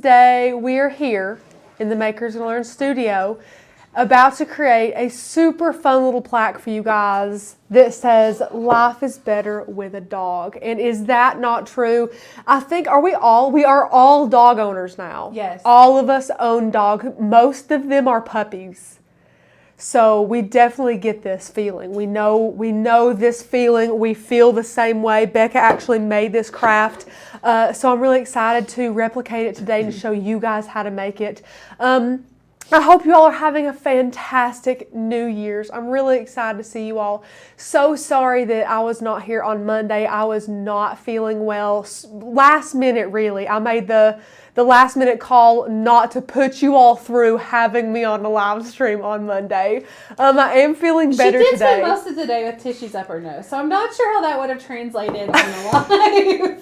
Day, we are here in the Makers and Learn studio about to create a super fun little plaque for you guys that says, "Life is better with a dog." And is that not true? I think, we are all dog owners now. Yes. All of us own dogs. Most of them are puppies. So we definitely get this feeling. We know this feeling. We feel the same way. Becca actually made this craft. So I'm really excited to replicate it today and show you guys how to make it. I hope you all are having a fantastic New Year's. I'm really excited to see you all. So sorry that I was not here on Monday. I was not feeling well. Last minute, really. I made the last minute call not to put you all through having me on the live stream on Monday. I am feeling better today. She did spend most of the day with tissues up her nose, so I'm not sure how that would have translated on the live.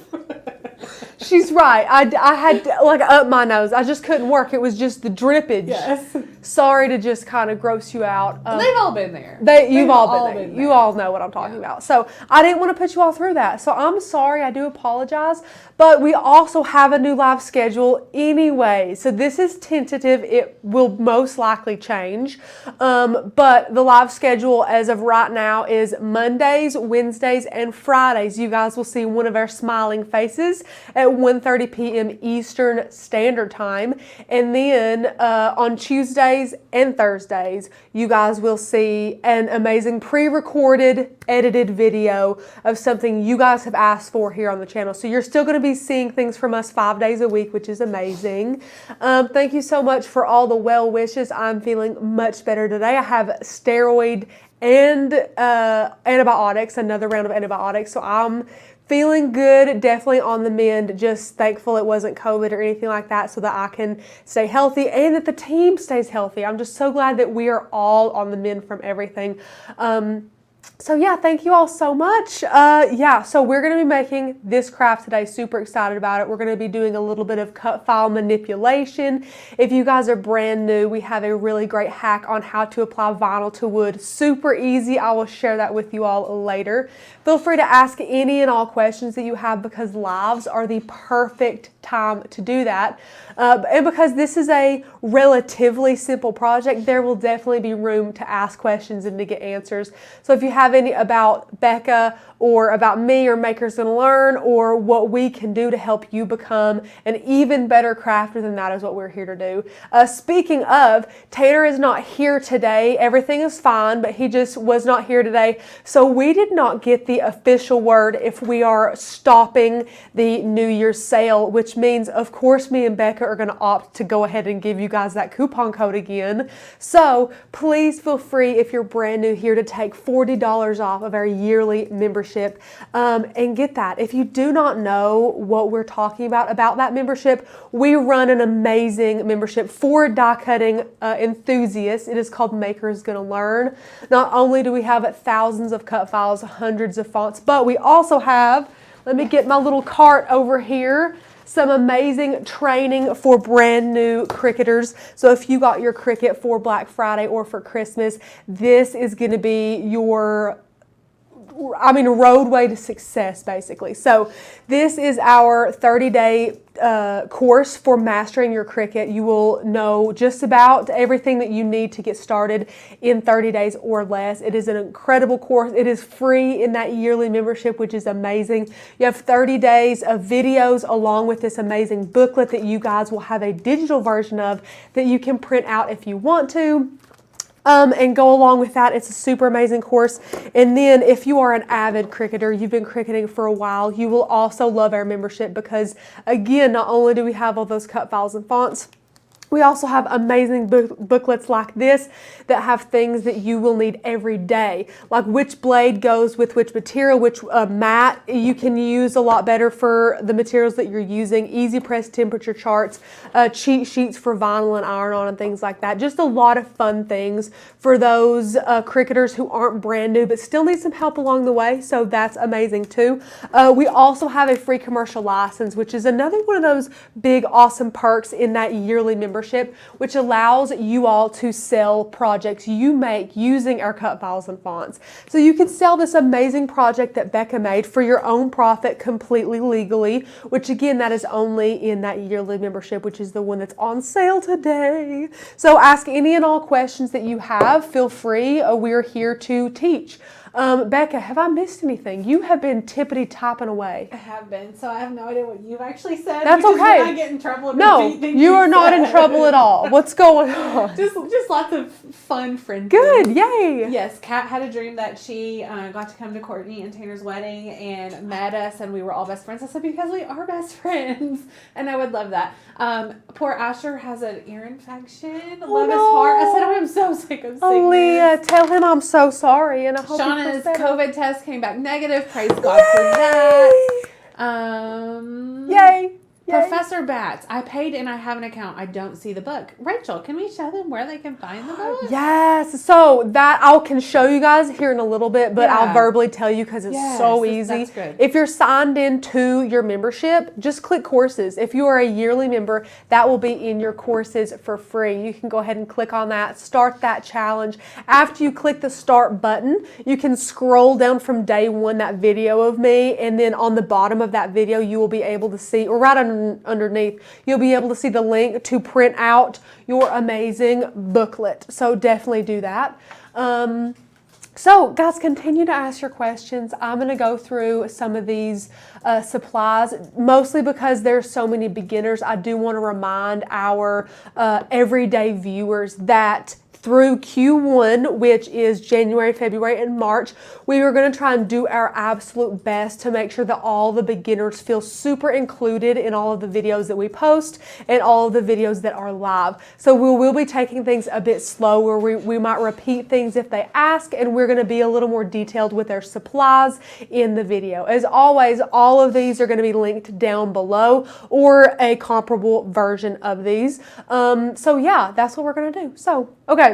She's right. I had up my nose. I just couldn't work. It was just the drippage. Yes. Sorry to just kind of gross you out. They've all been there. You've all been there. You all know what I'm talking about. So I didn't want to put you all through that. So I'm sorry. I do apologize. But we also have a new live schedule anyway. So this is tentative. It will most likely change. But the live schedule as of right now is Mondays, Wednesdays, and Fridays. You guys will see one of our smiling faces at 1:30 p.m. Eastern Standard Time. And then on Tuesdays and Thursdays, you guys will see an amazing pre-recorded, edited video of something you guys have asked for here on the channel. So you're still going to be seeing things from us 5 days a week, which is amazing. Thank you so much for all the well wishes. I'm feeling much better today. I have steroid and antibiotics, another round of antibiotics. So I'm feeling good, definitely on the mend. Just thankful it wasn't COVID or anything like that so that I can stay healthy and that the team stays healthy. I'm just so glad that we are all on the mend from everything. So yeah, thank you all so much. So we're going to be making this craft today. Super excited about it. We're going to be doing a little bit of cut file manipulation. If you guys are brand new, we have a really great hack on how to apply vinyl to wood. Super easy. I will share that with you all later. Feel free to ask any and all questions that you have because lives are the perfect time to do that. And because this is a relatively simple project, there will definitely be room to ask questions and to get answers. So if you have any about Becca or about me or Makers Gonna Learn or what we can do to help you become an even better crafter, then that is what we're here to do. Speaking of, Tanner is not here today. Everything is fine, but he just was not here today. So we did not get the official word if we are stopping the New Year's sale, which means, of course, me and Becca are going to opt to go ahead and give you guys that coupon code again. So please feel free, if you're brand new here, to take $40 off of our yearly membership and get that. If you do not know what we're talking about that membership, we run an amazing membership for die cutting enthusiasts. It is called Makers Gonna Learn. Not only do we have thousands of cut files, hundreds of fonts, but we also have, let me get my little cart over here, some amazing training for brand new Cricketers. So if you got your Cricut for Black Friday or for Christmas, this is going to be your roadway to success, basically. So this is our 30-day course for mastering your Cricut. You will know just about everything that you need to get started in 30 days or less. It is an incredible course. It is free in that yearly membership, which is amazing. You have 30 days of videos along with this amazing booklet that you guys will have a digital version of that you can print out if you want to. And go along with that. It's a super amazing course. And then if you are an avid Cricketer, you've been cricketing for a while, you will also love our membership because, again, not only do we have all those cut files and fonts, we also have amazing booklets like this that have things that you will need every day, like which blade goes with which material, which mat you can use a lot better for the materials that you're using, EasyPress temperature charts, cheat sheets for vinyl and iron-on and things like that. Just a lot of fun things for those Cricketers who aren't brand new but still need some help along the way, so that's amazing too. We also have a free commercial license, which is another one of those big awesome perks in that yearly membership membership, which allows you all to sell projects you make using our cut files and fonts. So you can sell this amazing project that Becca made for your own profit completely legally, which again, that is only in that yearly membership, which is the one that's on sale today. So ask any and all questions that you have. Feel free. We're here to teach. Becca, have I missed anything? You have been tippity tapping away. I have been, so I have no idea what you've actually said. That's which is okay. when I get in trouble. No, you are not in trouble at all. What's going on? Just lots of fun friends. Good, yay. Yes, Kat had a dream that she got to come to Courtney and Tanner's wedding and met us, and we were all best friends. I said, because we are best friends, and I would love that. Poor Asher has an ear infection. Love his heart. I said, I'm so sick of sickness. Oh, Leah, tell him I'm so sorry, and I hope Shauna's COVID test came back negative. Praise God for that. Yay. Professor Bats, I paid and I have an account. I don't see the book. Rachel, can we show them where they can find the book? Yes. So that I can show you guys here in a little bit, but I'll verbally tell you because it's so easy. That's good. If you're signed into your membership, just click courses. If you are a yearly member, that will be in your courses for free. You can go ahead and click on that, start that challenge. After you click the start button, you can scroll down from day one that video of me, and then on the bottom of that video, you will be able to see, or right underneath, you'll be able to see the link to print out your amazing booklet. So definitely do that. So guys, continue to ask your questions. I'm going to go through some of these supplies, mostly because there's so many beginners. I do want to remind our everyday viewers that through Q1, which is January, February, and March, we are going to try and do our absolute best to make sure that all the beginners feel super included in all of the videos that we post and all of the videos that are live. So we will be taking things a bit slower. We might repeat things if they ask, and we're going to be a little more detailed with our supplies in the video. As always, all of these are going to be linked down below or a comparable version of these. So yeah, that's what we're going to do. So, okay.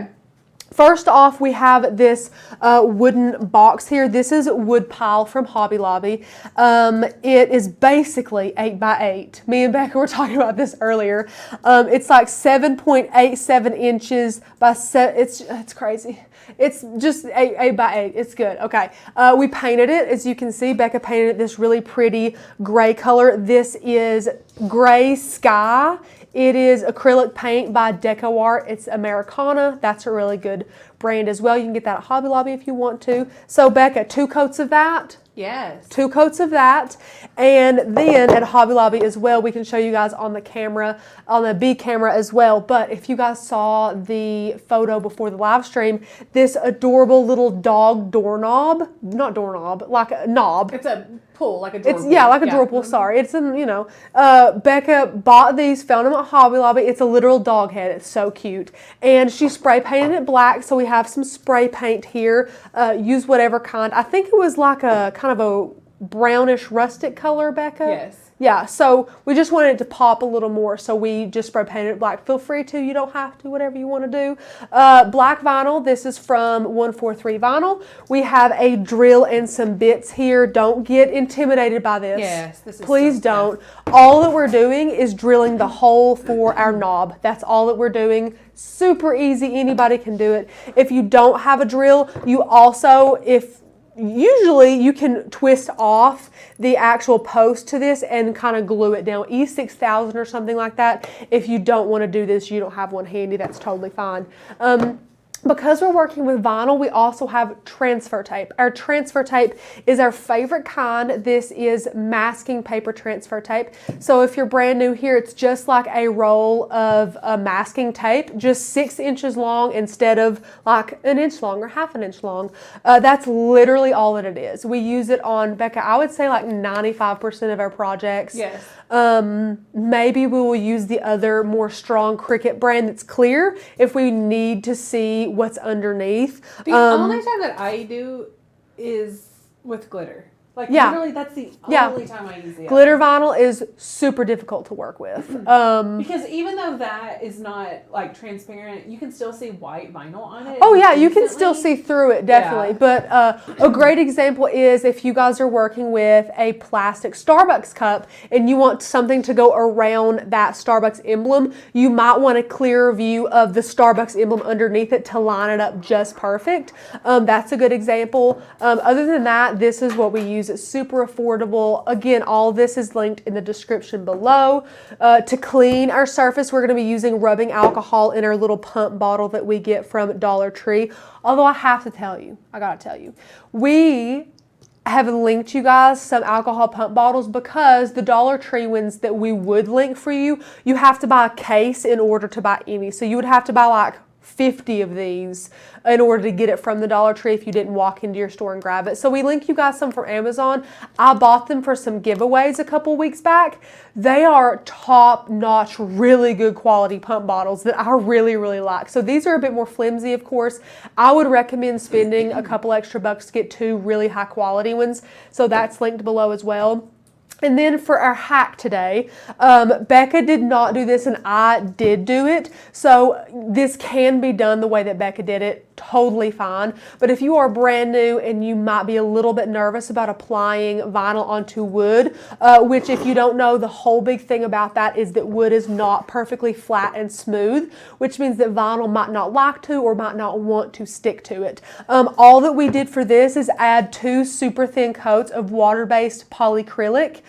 First off, we have this wooden box here. This is wood pile from Hobby Lobby. It is basically 8x8. Me and Becca were talking about this earlier. It's like 7.87 inches by it's crazy. It's just 8x8. It's good. Okay. We painted it. As you can see, Becca painted it this really pretty gray color. This is Gray Sky. It is acrylic paint by Decor. It's Americana. That's a really good brand as well. You can get that at Hobby Lobby if you want to. So Becca, 2 coats of that. Yes. 2 coats of that. And then at Hobby Lobby as well, we can show you guys on the camera, on the B camera as well. But if you guys saw the photo before the live stream, this adorable little dog doorknob, not doorknob, like a knob. It's a pull, like a drawer pull. Yeah, like a drawer pull, sorry. It's in, Becca bought these, found them at Hobby Lobby. It's a literal dog head. It's so cute. And she spray painted it black, so we have some spray paint here. Use whatever kind. I think it was like a kind of a brownish rustic color, Becca. Yes. Yeah, so we just wanted it to pop a little more, so we just spray painted it black. Feel free to, you don't have to, whatever you want to do. Black vinyl, this is from 143 Vinyl. We have a drill and some bits here. Don't get intimidated by this. Yes, this is Please don't. All that we're doing is drilling the hole for our knob. That's all that we're doing. Super easy, anybody can do it. If you don't have a drill, you also, usually you can twist off the actual post to this and kind of glue it down, E6000 or something like that. If you don't want to do this, you don't have one handy, that's totally fine. Because we're working with vinyl, we also have transfer tape. Our transfer tape is our favorite kind. This is masking paper transfer tape. So if you're brand new here, it's just like a roll of masking tape, just 6 inches long instead of like 1 inch long or ½ inch long. That's literally all that it is. We use it on, Becca, I would say like 95% of our projects. Yes. Maybe we will use the other more strong Cricut brand that's clear if we need to see what's underneath. The only time that I do is with glitter. Like Yeah. literally, that's the Yeah. only time I use the Glitter vinyl is super difficult to work with. because even though that is not like transparent, you can still see white vinyl on it. Oh yeah, you can instantly. still see through it, definitely. Yeah. But a great example is if you guys are working with a plastic Starbucks cup and you want something to go around that Starbucks emblem, you might want a clearer view of the Starbucks emblem underneath it to line it up just perfect. That's a good example. Other than that, this is what we use. It's super affordable. Again, all this is linked in the description below. To clean our surface, we're going to be using rubbing alcohol in our little pump bottle that we get from Dollar Tree. Although I have to tell you, I gotta tell you, we have linked you guys some alcohol pump bottles because the Dollar Tree ones that we would link for you, you have to buy a case in order to buy any. So you would have to buy like 50 of these in order to get it from the Dollar Tree if you didn't walk into your store and grab it. So we link you guys some from Amazon. I bought them for some giveaways a couple weeks back. They are top-notch, really good quality pump bottles that I really, really like. So these are a bit more flimsy, of course. I would recommend spending a couple extra bucks to get two really high quality ones. So that's linked below as well. And then for our hack today, Becca did not do this and I did do it. So this can be done the way that Becca did it, totally fine. But if you are brand new and you might be a little bit nervous about applying vinyl onto wood, which if you don't know, the whole big thing about that is that wood is not perfectly flat and smooth, which means that vinyl might not like to or might not want to stick to it. All that we did for this is add 2 super thin coats of water-based polyacrylic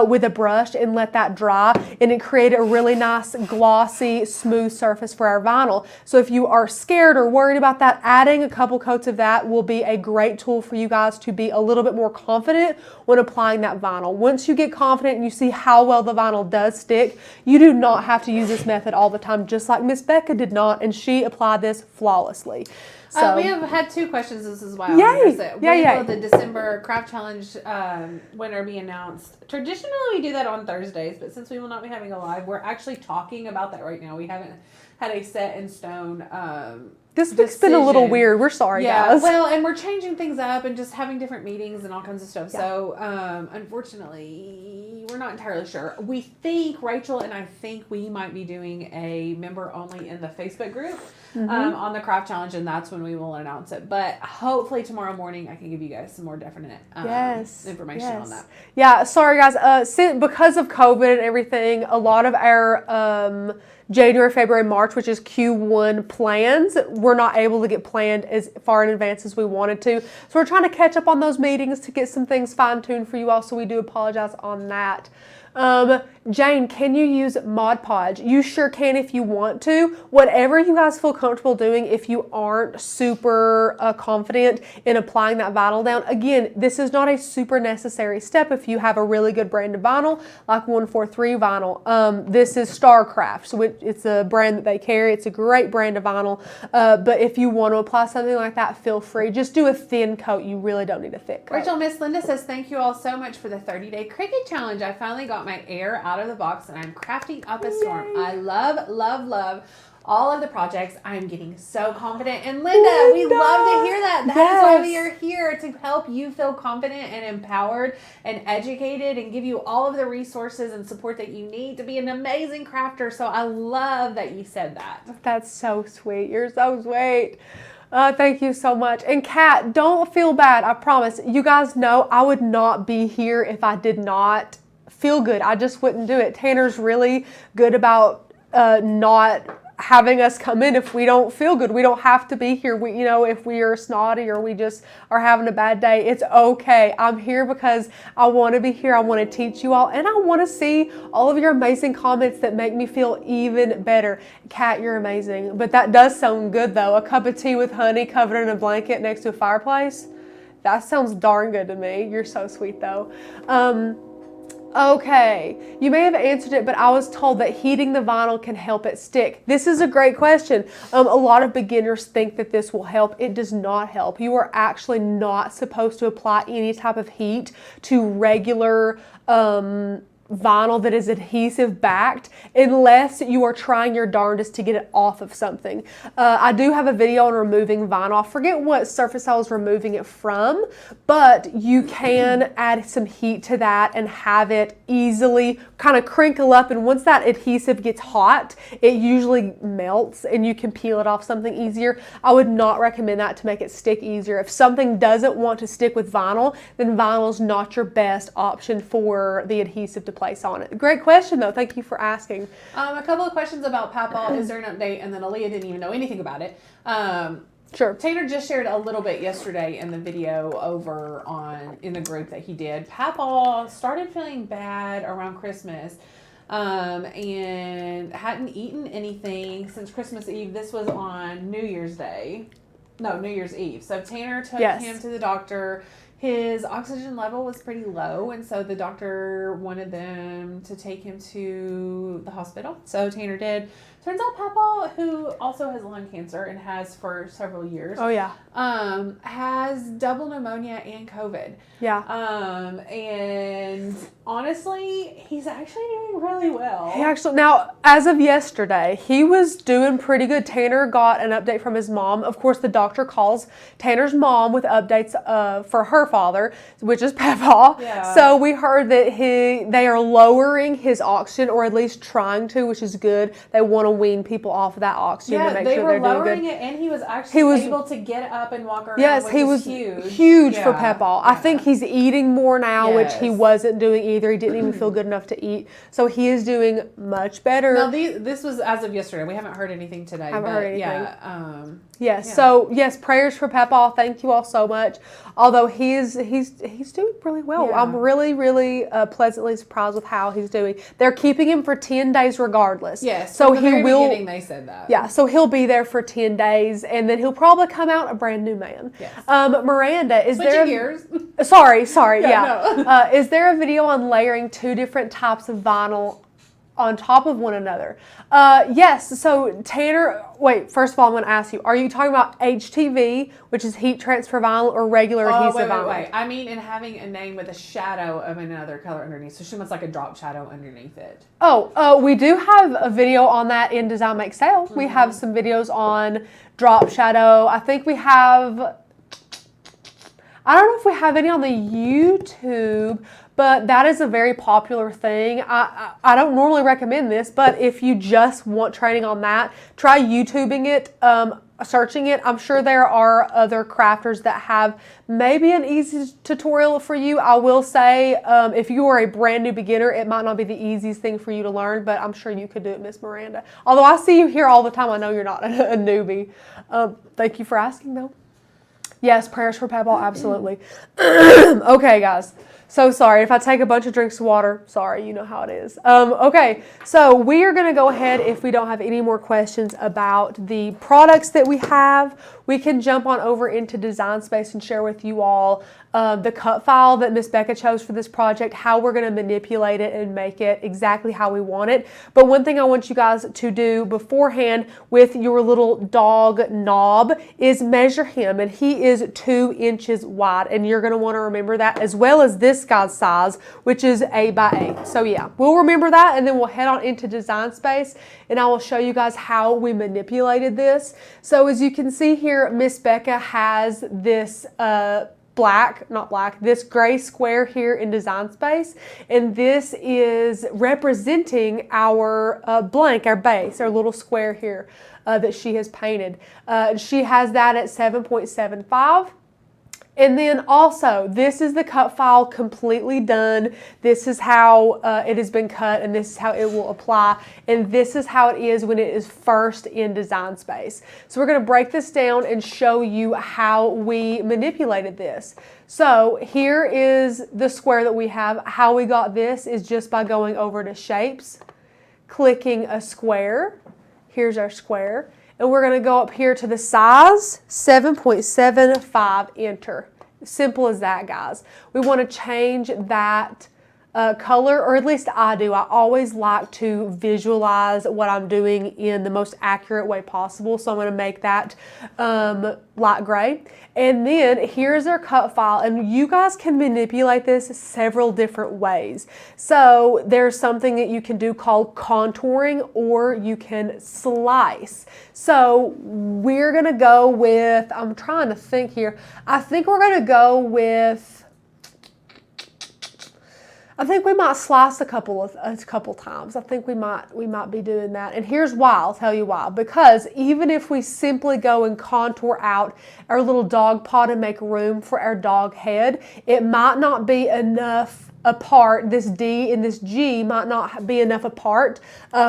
with a brush and let that dry, and it created a really nice glossy smooth surface for our vinyl. So if you are scared or worried about that, adding a couple coats of that will be a great tool for you guys to be a little bit more confident when applying that vinyl. Once you get confident and you see how well the vinyl does stick, you do not have to use this method all the time, just like Miss Becca did not, and she applied this flawlessly. So we have had 2 questions. This is why Yay! When will the December craft challenge winner be announced? Traditionally, we do that on Thursdays, but since we will not be having a live, we're actually talking about that right now. We haven't had a set in stone this week's been a little weird. We're sorry, guys. Well, and we're changing things up and just having different meetings and all kinds of stuff. Yeah. So, unfortunately, we're not entirely sure. We think, Rachel and I think we might be doing a member only in the Facebook group on the craft challenge, and that's when we will announce it. But hopefully tomorrow morning I can give you guys some more definite information on that. Yeah, sorry guys. Because of COVID and everything, a lot of our January, February, March, which is Q1 plans, we're not able to get planned as far in advance as we wanted to. So we're trying to catch up on those meetings to get some things fine-tuned for you all, so we do apologize on that. Jane, can you use Mod Podge? You sure can if you want to. Whatever you guys feel comfortable doing if you aren't super confident in applying that vinyl down. Again, this is not a super necessary step if you have a really good brand of vinyl, like 143 vinyl. This is Starcraft, so it's a brand that they carry. It's a great brand of vinyl. But if you want to apply something like that, feel free. Just do a thin coat. You really don't need a thick coat. Rachel, Miss Linda says, thank you all so much for the 30-day Cricut challenge. I finally got my air out of the box and I'm crafting up a storm. I love, love, love all of the projects. I'm getting so confident. And Linda, we love to hear that. That is why we are here, to help you feel confident and empowered and educated and give you all of the resources and support that you need to be an amazing crafter. So I love that you said that. That's so sweet. You're so sweet. Thank you so much. And Kat, don't feel bad. I promise. You guys know I would not be here if I did not feel good. I just wouldn't do it. Tanner's really good about not having us come in if we don't feel good. We don't have to be here. We, if we are snotty or we just are having a bad day, it's okay. I'm here because I want to be here. I want to teach you all, and I want to see all of your amazing comments that make me feel even better. Kat, you're amazing. But that does sound good though. A cup of tea with honey covered in a blanket next to a fireplace. That sounds darn good to me. You're so sweet though. Okay, you may have answered it, but I was told that heating the vinyl can help it stick. This is a great question. A lot of beginners think that this will help. It does not help. You are actually not supposed to apply any type of heat to regular vinyl that is adhesive backed unless you are trying your darndest to get it off of something. I do have a video on removing vinyl. I forget what surface I was removing it from, but you can add some heat to that and have it easily kind of crinkle up, and once that adhesive gets hot, it usually melts and you can peel it off something easier. I would not recommend that to make it stick easier. If something doesn't want to stick with vinyl, then vinyl is not your best option for the adhesive to place on it. Great question though, thank you for asking. A couple of questions about Papa. Is there an update? And then Aaliyah didn't even know anything about it. Sure. Tanner just shared a little bit yesterday in the video over in the group that he did. Papa started feeling bad around Christmas and hadn't eaten anything since Christmas Eve. This was on New Year's Eve. So Tanner took him to the doctor. His oxygen level was pretty low, and so the doctor wanted them to take him to the hospital. So Tanner did. Turns out Papa, who also has lung cancer and has for several years, has double pneumonia and COVID. Yeah. And honestly, he's actually doing really well. Now, as of yesterday, he was doing pretty good. Tanner got an update from his mom. Of course, the doctor calls Tanner's mom with updates for her father, which is Papa. Yeah. So we heard that they are lowering his oxygen, or at least trying to, which is good. They want to wean people off of that oxygen to make sure they're doing good. They were lowering it, and he was actually able to get up and walk around. Yes, which he was huge for Papa. Yeah. I think he's eating more now, which he wasn't doing either. He didn't even feel good enough to eat. So he is doing much better. Now, this was as of yesterday. We haven't heard anything today. Haven't heard anything. Yeah. Yes. So yes, prayers for Papa. Thank you all so much. Although he's doing really well. Yeah. I'm really, really pleasantly surprised with how he's doing. They're keeping him for 10 days regardless. Yes. So from the very will. Beginning, they said that. Yeah. So he'll be there for 10 days, and then he'll probably come out a brand new man. Yes. Miranda, is Switching there? Gears. Sorry. Yeah. No. Is there a video on layering 2 different types of vinyl on top of one another? Yes. So Tanner, first of all, I'm going to ask you, are you talking about HTV, which is heat transfer vinyl, or regular adhesive vinyl? Wait. I mean, in having a name with a shadow of another color underneath. So she wants like a drop shadow underneath it. We do have a video on that in Design Make Sale. We have some videos on drop shadow. I think we have, I don't know if we have any on the YouTube, but that is a very popular thing. I don't normally recommend this, but if you just want training on that, try YouTubing it, searching it. I'm sure there are other crafters that have maybe an easy tutorial for you. I will say, if you are a brand new beginner, it might not be the easiest thing for you to learn, but I'm sure you could do it, Miss Miranda. Although I see you here all the time, I know you're not a newbie. Thank you for asking, though. Yes, prayers for Papa, absolutely. Okay, guys. So sorry if I take a bunch of drinks of water. Sorry, you know how it is. Okay, so we are going to go ahead, if we don't have any more questions about the products that we have, we can jump on over into Design Space and share with you all the cut file that Miss Becca chose for this project, how we're going to manipulate it and make it exactly how we want it. But one thing I want you guys to do beforehand with your little dog Knob is measure him, and he is 2 inches wide, and you're going to want to remember that, as well as this guy's size, which is 8 by 8. So yeah, we'll remember that, and then we'll head on into Design Space, and I will show you guys how we manipulated this. So as you can see here, Miss Becca has this this gray square here in Design Space, and this is representing our blank, our base, our little square here that she has painted. She has that at 7.75. And then also, this is the cut file completely done. This is how it has been cut, and this is how it will apply. And this is how it is when it is first in Design Space. So we're going to break this down and show you how we manipulated this. So here is the square that we have. How we got this is just by going over to Shapes, clicking a square. Here's our square. And we're going to go up here to the size, 7.75, enter. Simple as that, guys. We want to change that color, or at least I do. I always like to visualize what I'm doing in the most accurate way possible. So I'm going to make that light gray. And then here's our cut file, and you guys can manipulate this several different ways. So there's something that you can do called contouring, or you can slice. So we're going to go with, I'm trying to think here, I think we're going to go with, I think we might slice a couple times. I think we might be doing that. And here's why. I'll tell you why. Because even if we simply go and contour out our little dog paw to make room for our dog head, it might not be enough apart. This D and this G might not be enough apart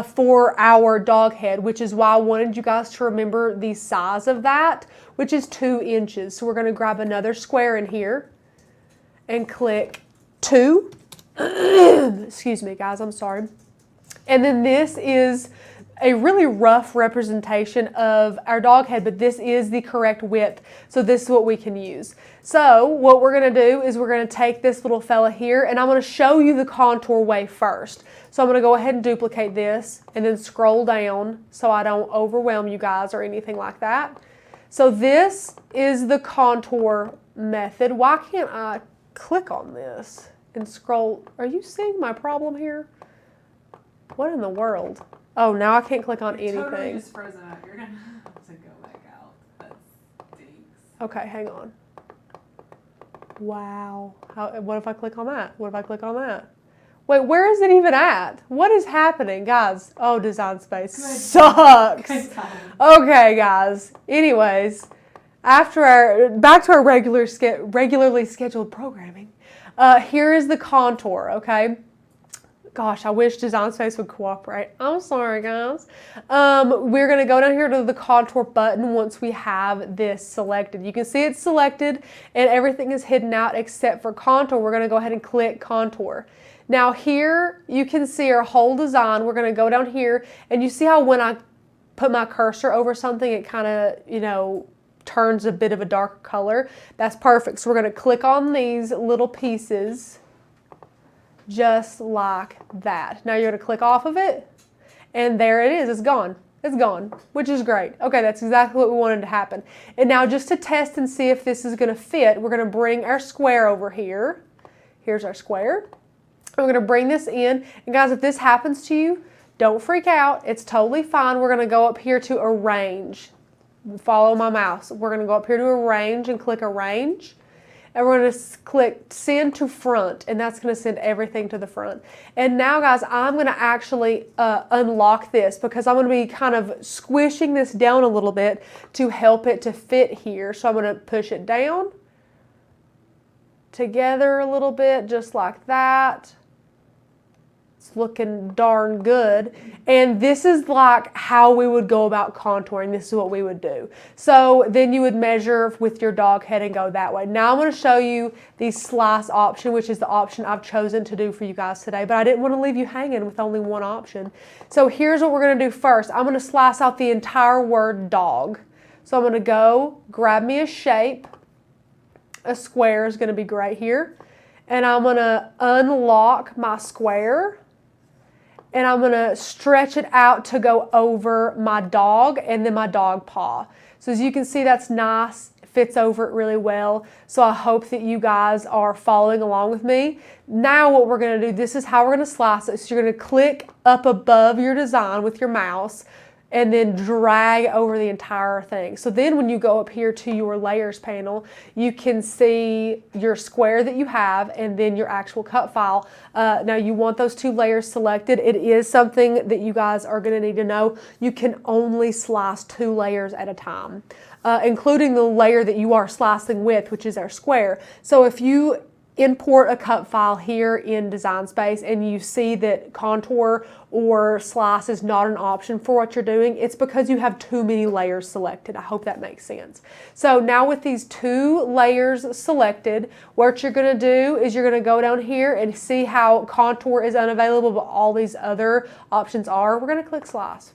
for our dog head, which is why I wanted you guys to remember the size of that, which is 2 inches. So we're going to grab another square in here and click 2. Excuse me, guys, I'm sorry. And then this is a really rough representation of our dog head, but this is the correct width. So this is what we can use. So what we're going to do is we're going to take this little fella here, and I'm going to show you the contour way first. So I'm going to go ahead and duplicate this and then scroll down so I don't overwhelm you guys or anything like that. So this is the contour method. Why can't I click on this and scroll? Are you seeing my problem here? What in the world? Oh, now I can't click on anything. Totally just frozen up. You're gonna have to go back out. That stinks. Okay, hang on. Wow. What if I click on that? What if I click on that? Wait, where is it even at? What is happening, guys? Oh, Design Space sucks. Okay, guys. Anyways, back to our regularly scheduled programming. Here is the contour, okay? Gosh, I wish Design Space would cooperate. I'm sorry, guys. We're going to go down here to the contour button once we have this selected. You can see it's selected and everything is hidden out except for contour. We're going to go ahead and click contour. Now here you can see our whole design. We're going to go down here, and you see how when I put my cursor over something, it kind of, turns a bit of a darker color. That's perfect. So we're going to click on these little pieces just like that. Now you're going to click off of it, and there it is. It's gone. It's gone, which is great. Okay, that's exactly what we wanted to happen. And now just to test and see if this is going to fit, we're going to bring our square over here. Here's our square. We're going to bring this in. And guys, if this happens to you, don't freak out. It's totally fine. We're going to go up here to arrange. Follow my mouse. We're going to go up here to arrange and click arrange. And we're going to click send to front, and that's going to send everything to the front. And now, guys, I'm going to actually unlock this because I'm going to be kind of squishing this down a little bit to help it to fit here. So I'm going to push it down together a little bit, just like that. It's looking darn good. And this is like how we would go about contouring. This is what we would do. So then you would measure with your dog head and go that way. Now I'm going to show you the slice option, which is the option I've chosen to do for you guys today. But I didn't want to leave you hanging with only one option. So here's what we're going to do first. I'm going to slice out the entire word dog. So I'm going to go grab me a shape. A square is going to be great here. And I'm going to unlock my square. And I'm going to stretch it out to go over my dog and then my dog paw. So as you can see, that's nice. It fits over it really well. So I hope that you guys are following along with me. Now what we're going to do, this is how we're going to slice it. So you're going to click up above your design with your mouse and then drag over the entire thing. So then when you go up here to your layers panel, you can see your square that you have and then your actual cut file. Now you want those 2 layers selected. It is something that you guys are gonna need to know. You can only slice 2 layers at a time, including the layer that you are slicing with, which is our square. So if you import a cut file here in Design Space and you see that contour or slice is not an option for what you're doing, it's because you have too many layers selected. I hope that makes sense. So now with these 2 layers selected, what you're going to do is you're going to go down here and see how contour is unavailable, but all these other options are. We're going to click slice.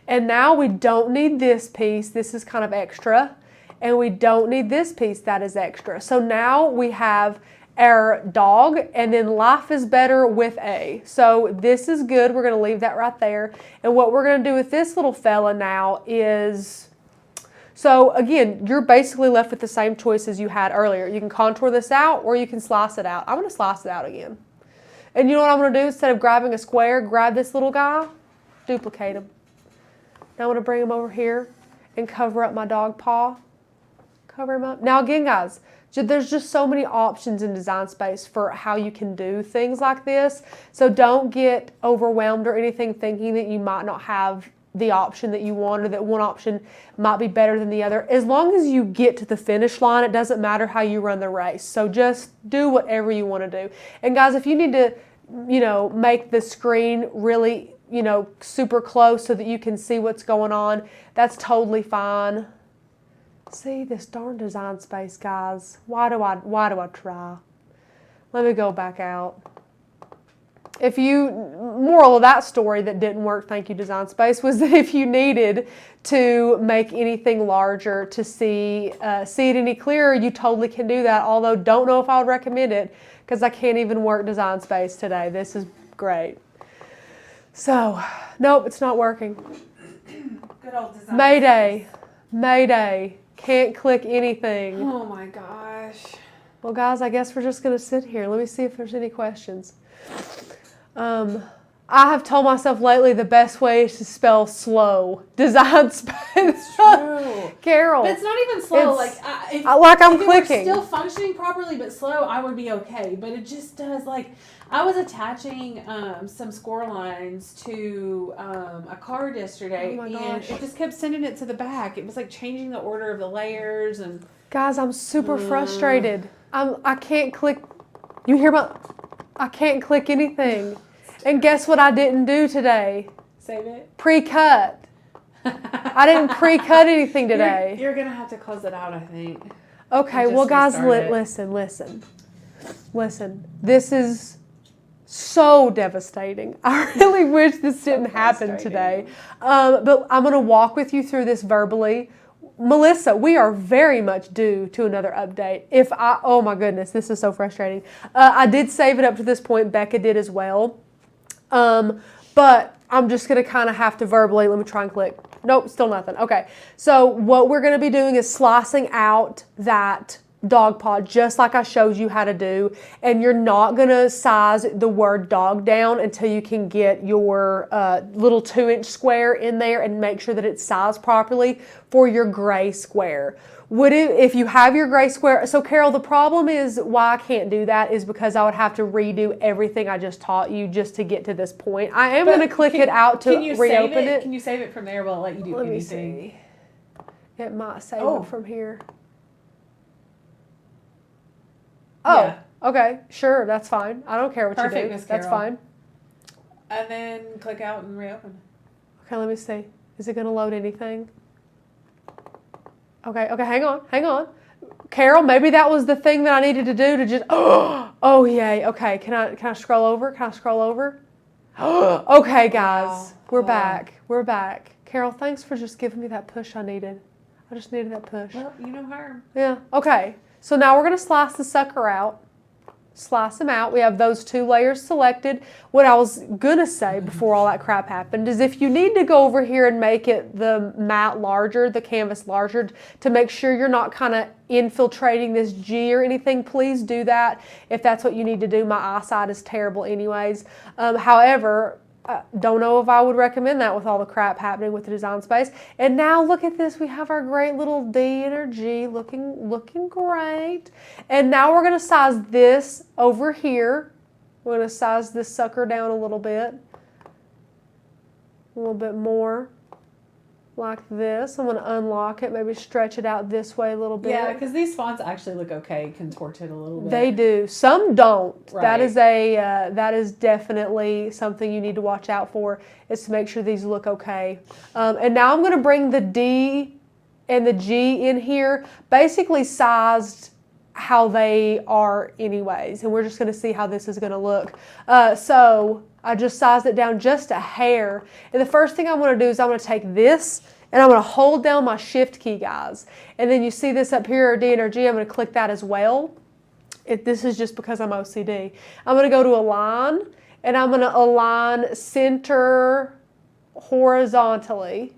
And now we don't need this piece. This is kind of extra. And we don't need this piece that is extra. So now we have our dog, and then life is better with A. So this is good. We're going to leave that right there. And what we're going to do with this little fella now is, so again, you're basically left with the same choices you had earlier. You can contour this out or you can slice it out. I'm going to slice it out again. And you know what I'm going to do? Instead of grabbing a square, grab this little guy, duplicate him. Now I'm going to bring him over here and cover up my dog paw. Cover him up. Now again, guys, there's just so many options in Design Space for how you can do things like this. So don't get overwhelmed or anything thinking that you might not have the option that you want, or that one option might be better than the other. As long as you get to the finish line, it doesn't matter how you run the race. So just do whatever you want to do. And guys, if you need to, make the screen really, super close so that you can see what's going on, that's totally fine. See, this darn Design Space, guys. Why do I try? Let me go back out. Moral of that story that didn't work, thank you Design Space, was that if you needed to make anything larger to see it any clearer, you totally can do that. Although don't know if I would recommend it because I can't even work Design Space today. This is great. So, nope, it's not working. Good old Design Mayday. Space. Mayday. Can't click anything. Oh my gosh. Well, guys, I guess we're just going to sit here. Let me see if there's any questions. I have told myself lately the best way is to spell slow. Design Space. It's true. Carol. But it's not even slow. If I'm clicking. Still functioning properly, but slow, I would be okay. But it just does, I was attaching some score lines to a card yesterday, oh my and gosh. it just kept sending it to the back. It was like changing the order of the layers. And guys, I'm super frustrated. I can't click. You hear I can't click anything. And guess what I didn't do today? Save it. Pre-cut. I didn't pre-cut anything today. You're going to have to close it out, I think. Okay, well, guys, listen. This is so devastating. I really wish this didn't happen today. But I'm going to walk with you through this verbally. Melissa, we are very much due to another update. Oh my goodness, this is so frustrating. I did save it up to this point. Becca did as well. But I'm just going to kind of have to verbally, let me try and click. Nope, still nothing. Okay. So what we're going to be doing is slicing out that dog paw, just like I showed you how to do. And you're not going to size the word dog down until you can get your little 2-inch square in there and make sure that it's sized properly for your gray square. If you have your gray square, so Carol, the problem is why I can't do that is because I would have to redo everything I just taught you just to get to this point. I am going to click it out to reopen it. Can you save it from there? Will it let you do anything? Me see. It might save it from here. Oh, yeah. Okay, sure, that's fine. I don't care what you do. That's fine. And then click out and reopen. Okay, let me see. Is it going to load anything? Okay, hang on. Carol, maybe that was the thing that I needed to do to just, oh yay. Okay, can I scroll over? Okay, guys, we're back. Carol, thanks for just giving me that push I needed. I just needed that push. Well, no harm. Yeah, okay. So now we're going to slice the sucker out. Slice them out. We have those 2 layers selected. What I was going to say before all that crap happened is if you need to go over here and make it the mat larger, the canvas larger, to make sure you're not kind of infiltrating this G or anything, please do that if that's what you need to do. My eyesight is terrible anyways. However, don't know if I would recommend that with all the crap happening with the Design Space. And now look at this. We have our great little D and our G looking great. And now we're going to size this over here. We're going to size this sucker down a little bit more. Like this. I'm going to unlock it, maybe stretch it out this way a little bit. Yeah, because these fonts actually look okay, contorted a little bit. They do. Some don't. Right. That is definitely something you need to watch out for, is to make sure these look okay. And now I'm going to bring the D and the G in here, basically sized how they are anyways. And we're just going to see how this is going to look. So I just sized it down just a hair. And the first thing I'm going to do is I'm going to take this and I'm going to hold down my shift key, guys. And then you see this up here, D and G, I'm going to click that as well. this is just because I'm OCD. I'm going to go to align, and I'm going to align center horizontally.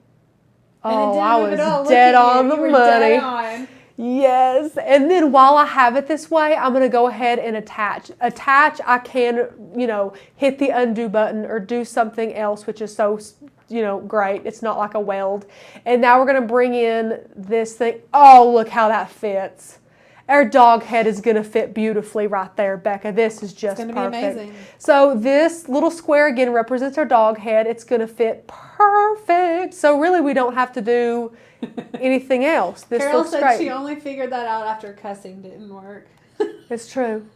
Oh, I was dead on the money. Yes. And then while I have it this way, I'm going to go ahead and attach. Attach, I can, hit the undo button or do something else, which is so, great. It's not like a weld. And now we're going to bring in this thing. Oh, look how that fits. Our dog head is going to fit beautifully right there, Becca. This is just perfect. It's going to be amazing. So this little square, again, represents our dog head. It's going to fit perfect. So really, we don't have to do anything else. This Carol looks said great. she only figured that out after cussing didn't work. It's true.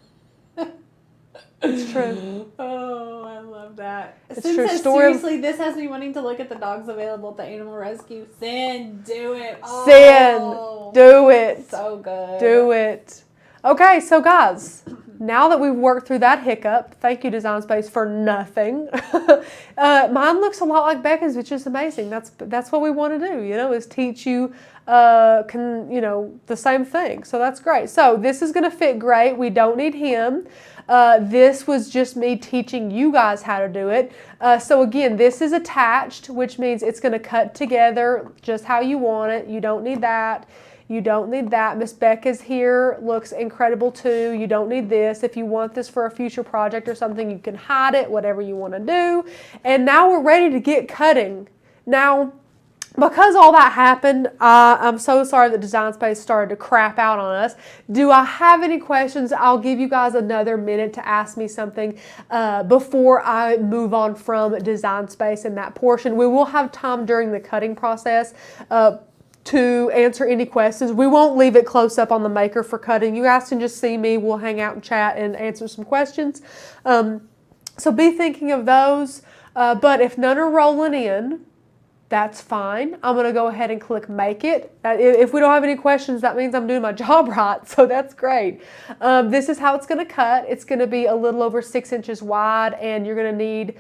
It's true. Oh, I love that. It's Sin true. says, seriously, this has me wanting to look at the dogs available at the animal rescue. Sin, do it. Oh, Sin, do it. So good. Do it. Okay, so guys, now that we've worked through that hiccup, thank you, Design Space, for nothing. Mine looks a lot like Becca's, which is amazing. That's what we want to do, is teach you, the same thing. So that's great. So this is going to fit great. We don't need him. This was just me teaching you guys how to do it. So again, this is attached, which means it's going to cut together just how you want it. You don't need that. You don't need that. Miss Becca's here looks incredible too. You don't need this. If you want this for a future project or something, you can hide it, whatever you want to do. And now we're ready to get cutting. Now, because all that happened, I'm so sorry that Design Space started to crap out on us. Do I have any questions? I'll give you guys another minute to ask me something before I move on from Design Space in that portion. We will have time during the cutting process to answer any questions. We won't leave it close up on the maker for cutting. You guys can just see me. We'll hang out and chat and answer some questions. So be thinking of those. But if none are rolling in, that's fine. I'm going to go ahead and click Make It. If we don't have any questions, that means I'm doing my job right, so that's great. This is how it's going to cut. It's going to be a little over 6 inches wide, and you're going to need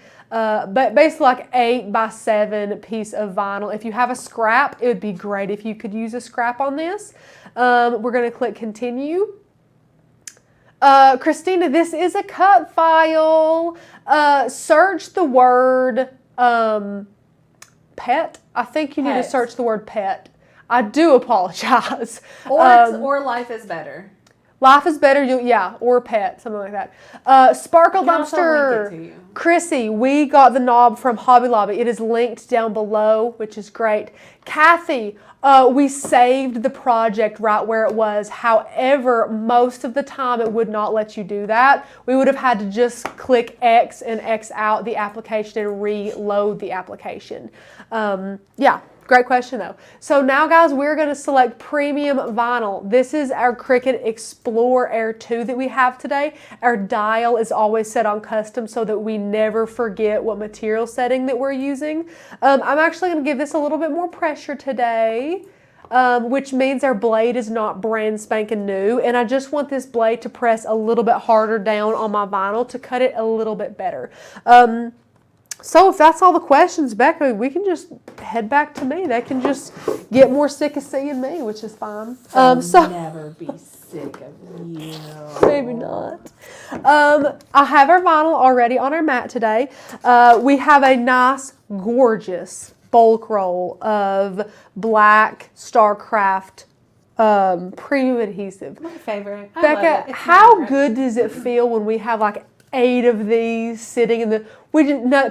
basically like 8 by 7 piece of vinyl. If you have a scrap, it would be great if you could use a scrap on this. We're going to click Continue. Christina, this is a cut file. Search the word pet. I think you need to search the word pet. I do apologize. Or life is better. Life is better, or pet, something like that. Sparkle Dumpster. Chrissy, we got the knob from Hobby Lobby. It is linked down below, which is great. Kathy, we saved the project right where it was. However, most of the time it would not let you do that. We would have had to just click X and X out the application and reload the application. Great question though. So now guys, we're going to select premium vinyl. This is our Cricut Explore Air 2 that we have today. Our dial is always set on custom so that we never forget what material setting that we're using. I'm actually going to give this a little bit more pressure today, which means our blade is not brand spanking new. And I just want this blade to press a little bit harder down on my vinyl to cut it a little bit better. So if that's all the questions, Becca, we can just head back to me. They can just get more sick of seeing me, which is fine. I'll never be sick of you. Maybe not. I have our vinyl already on our mat today. We have a nice, gorgeous bulk roll of black StarCraft premium adhesive. My favorite. Becca, how good does it feel when we have like 8 of these sitting in the,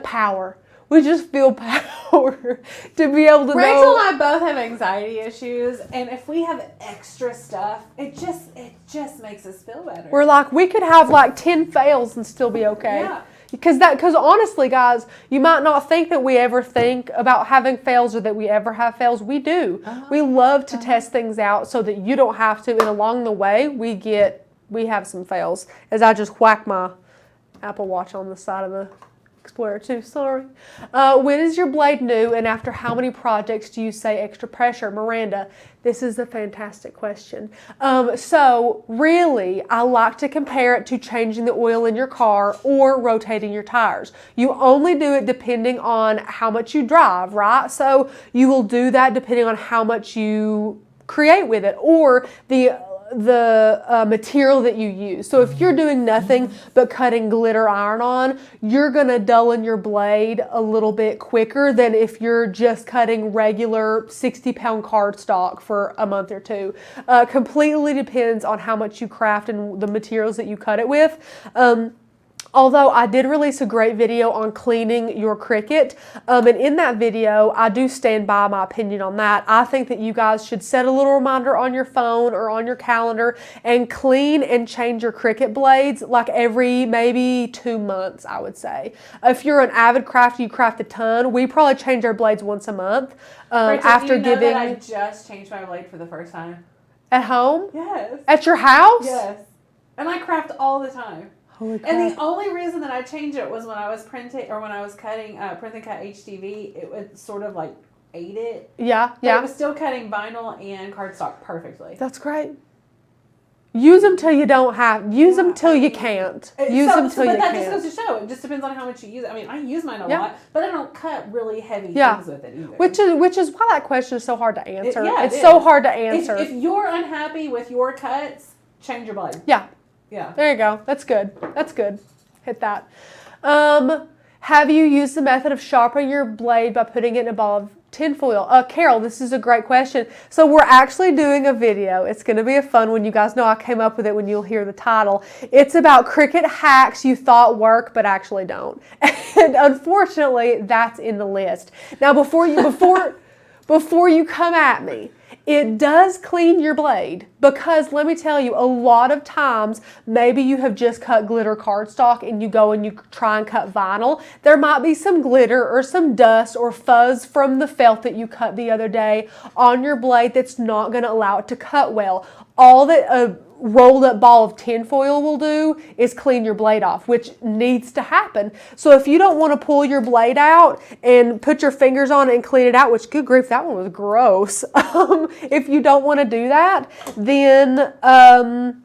power. We just feel power to be able to Rachel and I both have anxiety issues, and if we have extra stuff, it just makes us feel better. We're like, we could have like 10 fails and still be okay. Yeah. Because honestly, guys, you might not think that we ever think about having fails or that we ever have fails. We do. We love to test things out so that you don't have to, and along the way, we have some fails. As I just whack my Apple Watch on the side of the Explorer 2, sorry. When is your blade new, and after how many projects do you say extra pressure? Miranda, this is a fantastic question. So really, I like to compare it to changing the oil in your car or rotating your tires. You only do it depending on how much you drive, right? So you will do that depending on how much you create with it, or the material that you use. So if you're doing nothing but cutting glitter iron-on, you're gonna dull your blade a little bit quicker than if you're just cutting regular 60-pound cardstock for a month or two. Completely depends on how much you craft and the materials that you cut it with. Although I did release a great video on cleaning your Cricut, and in that video, I do stand by my opinion on that. I think that you guys should set a little reminder on your phone or on your calendar and clean and change your Cricut blades like every maybe 2 months, I would say. If you're an avid crafter, you craft a ton, we probably change our blades once a month. After do you know giving... that I just changed my blade for the first time? At home? Yes. At your house? Yes. And I craft all the time. Holy crap. And the only reason that I changed it was when I was printing, or when I was cutting print and cut HTV, it would sort of like ate it. Yeah, But yeah. it was still cutting vinyl and cardstock perfectly. That's great. Use them till you don't have. Use them till you can't. Use them till you But that can't. just goes to show. It just depends on how much you use it. I mean, I use mine a Yeah. lot, but I don't cut really heavy Yeah. things with it either. Which is why that question is so hard to answer. Yeah, it's it so is. hard to answer. If you're unhappy with your cuts, change your blade. Yeah. Yeah. There you go. That's good. That's good. Hit that. Have you used the method of sharpening your blade by putting it in a ball of tinfoil? Carol, this is a great question. So we're actually doing a video. It's going to be a fun one. You guys know I came up with it when you'll hear the title. It's about Cricut hacks you thought work but actually don't. And unfortunately, that's in the list. Now, before you come at me, it does clean your blade, because let me tell you, a lot of times, maybe you have just cut glitter cardstock and you go and you try and cut vinyl. There might be some glitter or some dust or fuzz from the felt that you cut the other day on your blade that's not going to allow it to cut well. All that a rolled up ball of tinfoil will do is clean your blade off, which needs to happen. So if you don't want to pull your blade out and put your fingers on it and clean it out, which, good grief, that one was gross. If you don't want to do that, then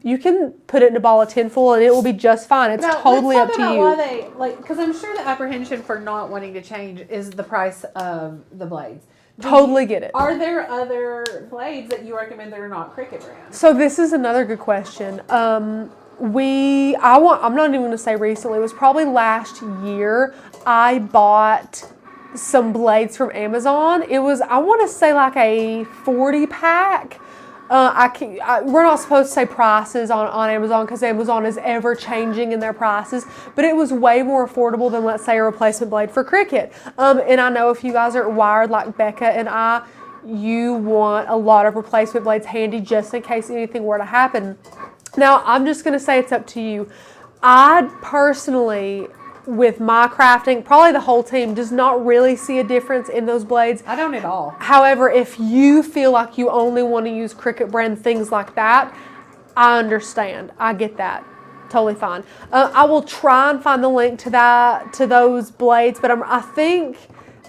you can put it in a ball of tinfoil and it will be just fine. It's totally up to you. Why they, because I'm sure the apprehension for not wanting to change is the price of the blades. Totally get it. Are there other blades that you recommend that are not Cricut brands? So this is another good question. I'm not even going to say recently. It was probably last year. I bought some blades from Amazon. It was, I want to say, like a 40 pack. We're not supposed to say prices on Amazon, because Amazon is ever changing in their prices, but it was way more affordable than, let's say, a replacement blade for Cricut. And I know if you guys are wired like Becca and I, you want a lot of replacement blades handy just in case anything were to happen. Now, I'm just going to say it's up to you. I personally, with my crafting, probably the whole team, does not really see a difference in those blades. I don't at all. However, if you feel like you only want to use Cricut brand things like that, I understand. I get that. Totally fine. I will try and find the link to those blades, but I think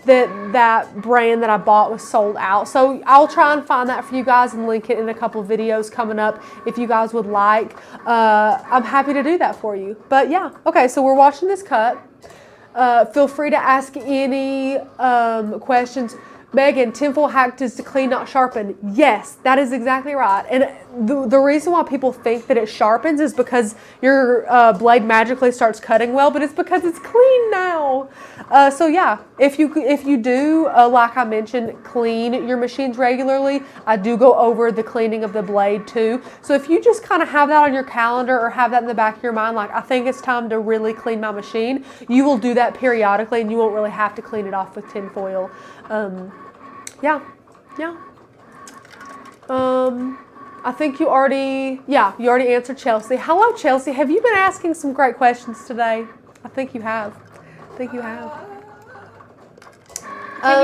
that brand that I bought was sold out. So I'll try and find that for you guys and link it in a couple videos coming up if you guys would like. I'm happy to do that for you. But yeah, okay, so we're watching this cut. Feel free to ask any questions. Megan, tinfoil hacked is to clean, not sharpen. Yes, that is exactly right. And the reason why people think that it sharpens is because your blade magically starts cutting well, but it's because it's clean now. So yeah, if you do, like I mentioned, clean your machines regularly, I do go over the cleaning of the blade too. So if you just kind of have that on your calendar or have that in the back of your mind, like, I think it's time to really clean my machine, you will do that periodically and you won't really have to clean it off with tinfoil. Yeah. I think you already answered Chelsea. Hello, Chelsea. Have you been asking some great questions today? I think you have. Can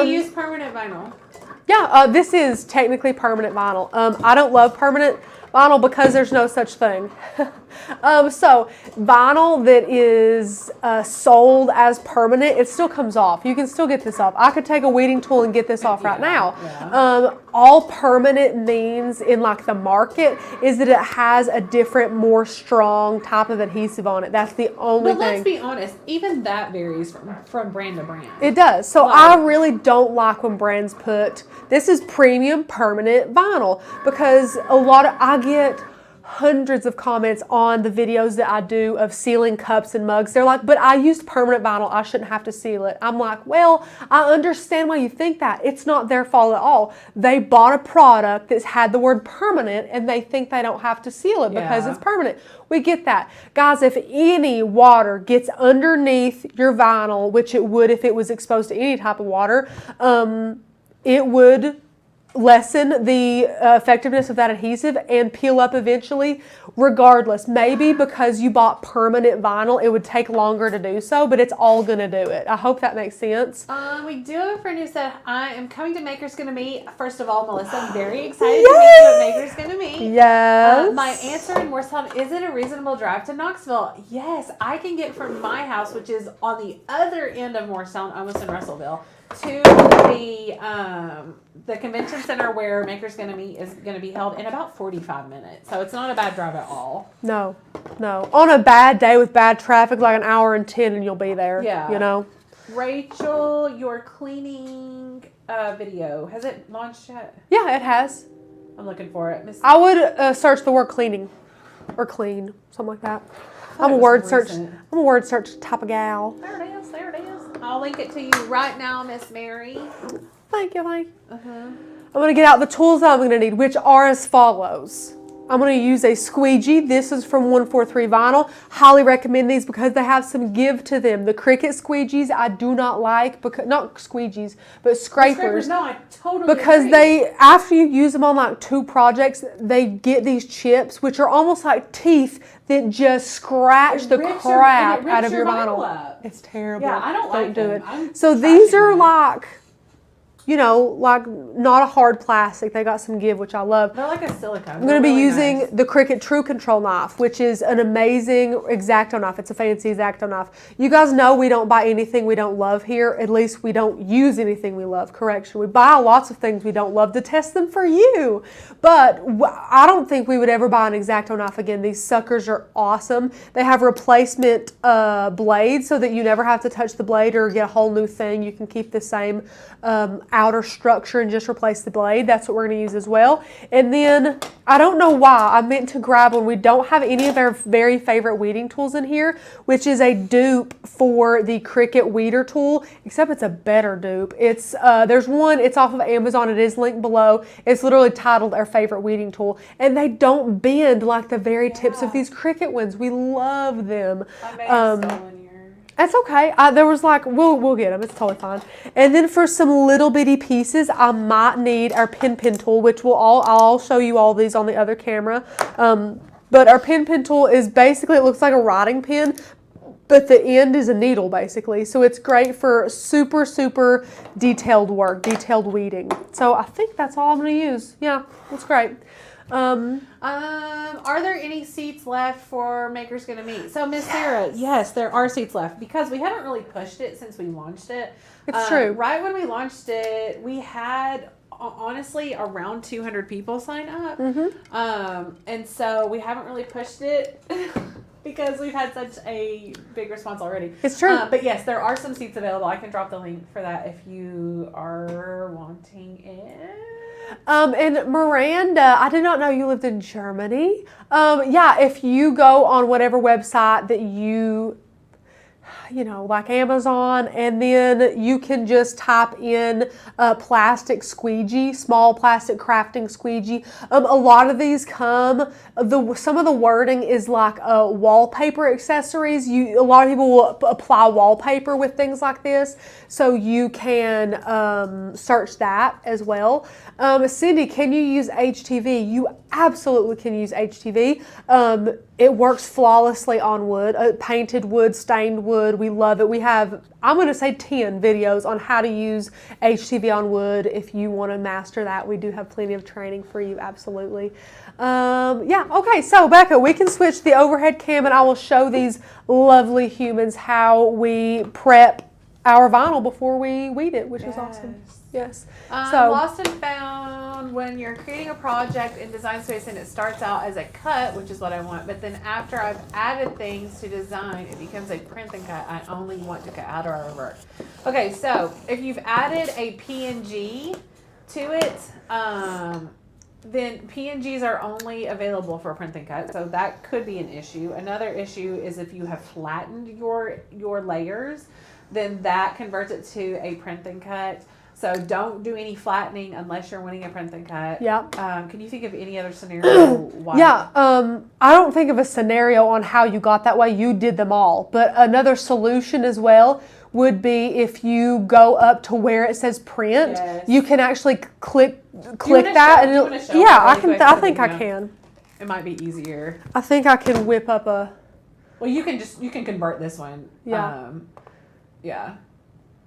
you use permanent vinyl? Yeah, this is technically permanent vinyl. I don't love permanent vinyl because there's no such thing. So vinyl that is sold as permanent, it still comes off. You can still get this off. I could take a weeding tool and get this off right now. Yeah. All permanent means in like the market is that it has a different, more strong type of adhesive on it. That's the only thing. But let's be honest, even that varies from brand to brand. It does. So I really don't like when brands put, this is premium permanent vinyl, because I get hundreds of comments on the videos that I do of sealing cups and mugs. They're like, but I used permanent vinyl. I shouldn't have to seal it. I'm like, well, I understand why you think that. It's not their fault at all. They bought a product that's had the word permanent and they think they don't have to seal it because it's permanent. We get that. Guys, if any water gets underneath your vinyl, which it would if it was exposed to any type of water, it would lessen the effectiveness of that adhesive and peel up eventually, regardless. Maybe because you bought permanent vinyl, it would take longer to do so, but it's all going to do it. I hope that makes sense. We do have a friend who said, I am coming to Maker's Gonna Meet. First of all, Melissa, I'm very excited to meet you at Maker's Gonna Meet. Yes. My answer in Morristown, is it a reasonable drive to Knoxville? Yes, I can get from my house, which is on the other end of Morristown, almost in Russellville, to the convention center where Maker's Gonna Meet is going to be held in about 45 minutes. So it's not a bad drive at all. No. On a bad day with bad traffic, like an hour and 10 and you'll be there. Yeah. You know? Rachel, your cleaning video, has it launched yet? Yeah, it has. I'm looking for it. I would search the word cleaning or clean, something like that. I'm a word search type of gal. There it is. I'll link it to you right now, Miss Mary. Thank you. I'm going to get out the tools that I'm going to need, which are as follows. I'm going to use a squeegee. This is from 143 Vinyl. Highly recommend these because they have some give to them. The Cricut squeegees I do not like, because not squeegees, but scrapers. No, I totally because agree. they, after you use them on like 2 projects, they get these chips, which are almost like teeth that just scratch the crap out of your vinyl. It's terrible. Yeah, I don't do them. it. So these are like, you know, like not a hard plastic. They got some give, which I love. They're like a silicone. I'm going to be using the Cricut TruControl knife, which is an amazing X-Acto knife. It's a fancy X-Acto knife. You guys know we don't buy anything we don't love here. At least we don't use anything we love. Correction. We buy lots of things we don't love to test them for you. But I don't think we would ever buy an X-Acto knife again. These suckers are awesome. They have replacement blades so that you never have to touch the blade or get a whole new thing. You can keep the same outer structure and just replace the blade. That's what we're going to use as well. And then I don't know why I meant to grab one. We don't have any of our very favorite weeding tools in here, which is a dupe for the Cricut weeder tool, except it's a better dupe. It's there's one, it's off of Amazon. It is linked below. It's literally titled our favorite weeding tool, and they don't bend like the very tips of these Cricut ones. We love them. I may have stolen yours. That's okay. There was like, we'll get them. It's totally fine. And then for some little bitty pieces, I might need our pin tool, which I'll show you all these on the other camera. But our pin tool is basically, it looks like a writing pen, but the end is a needle basically. So it's great for super, super detailed work, detailed weeding. So I think that's all I'm going to use. Yeah, that's great. Are there any seats left for Maker's Gonna Meet? So Miss Sarah, yes, there are seats left because we haven't really pushed it since we launched it. It's true. Right when we launched it, we had honestly around 200 people sign up. And so we haven't really pushed it because we've had such a big response already. It's true. But yes, there are some seats available. I can drop the link for that if you are wanting it. And Miranda, I did not know you lived in Germany. Yeah, if you go on whatever website that you know, like Amazon, and then you can just type in plastic squeegee, small plastic crafting squeegee. A lot of these come, some of the wording is like wallpaper accessories. A lot of people will apply wallpaper with things like this, so you can search that as well. Cindy, can you use HTV? You absolutely can use HTV. It works flawlessly on wood, painted wood, stained wood. We love it. We have, I'm going to say 10 videos on how to use HTV on wood. If you want to master that, we do have plenty of training for you. Absolutely. Yeah. Okay. So Becca, we can switch the overhead cam and I will show these lovely humans how we prep our vinyl before we weed it, which is awesome. Yes. So Lost and Found, when you're creating a project in Design Space and it starts out as a cut, which is what I want, but then after I've added things to design, it becomes a print and cut. I only want to cut out or revert. Okay, so if you've added a PNG to it, then PNGs are only available for print and cut, so that could be an issue. Another issue is if you have flattened your layers, then that converts it to a print and cut. So don't do any flattening unless you're wanting a print and cut. Yeah. Can you think of any other scenario? Why? Yeah. I don't think of a scenario on how you got that way. You did them all. But another solution as well would be if you go up to where it says print, Yes. you can actually click wanna that, show- and do you wanna it'll, show yeah, that I really can. quick I so that think you I know? can. It might be easier. I think I can whip up a. Well, you can convert this one. Yeah. Yeah.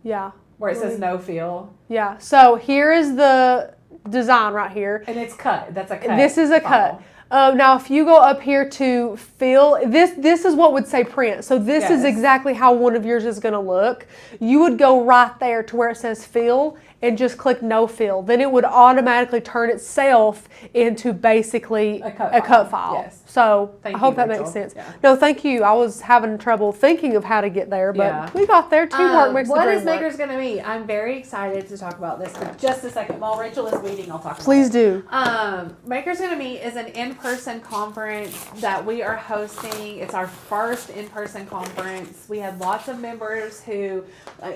Yeah. Where it says no fill. Yeah. So here is the design right here. And it's cut. That's a cut. This is a cut. Now, if you go up here to fill, this is what would say print. So this is Yes. exactly how one of yours is going to look. You would go right there to where it says fill and just click no fill. Then it would automatically turn itself into basically a cut file. Yes. So Thank I hope you, that Rachel. makes sense. Yeah. No, thank you. I was having trouble thinking of how to get there, but Yeah. we got there. Teamwork makes the What dream is work. Maker's going to be? I'm very excited to talk about this for just a second. While Rachel is waiting, I'll talk about Please it. do. Maker's Gonna Meet is an in-person conference that we are hosting. It's our first in-person conference. We had lots of members who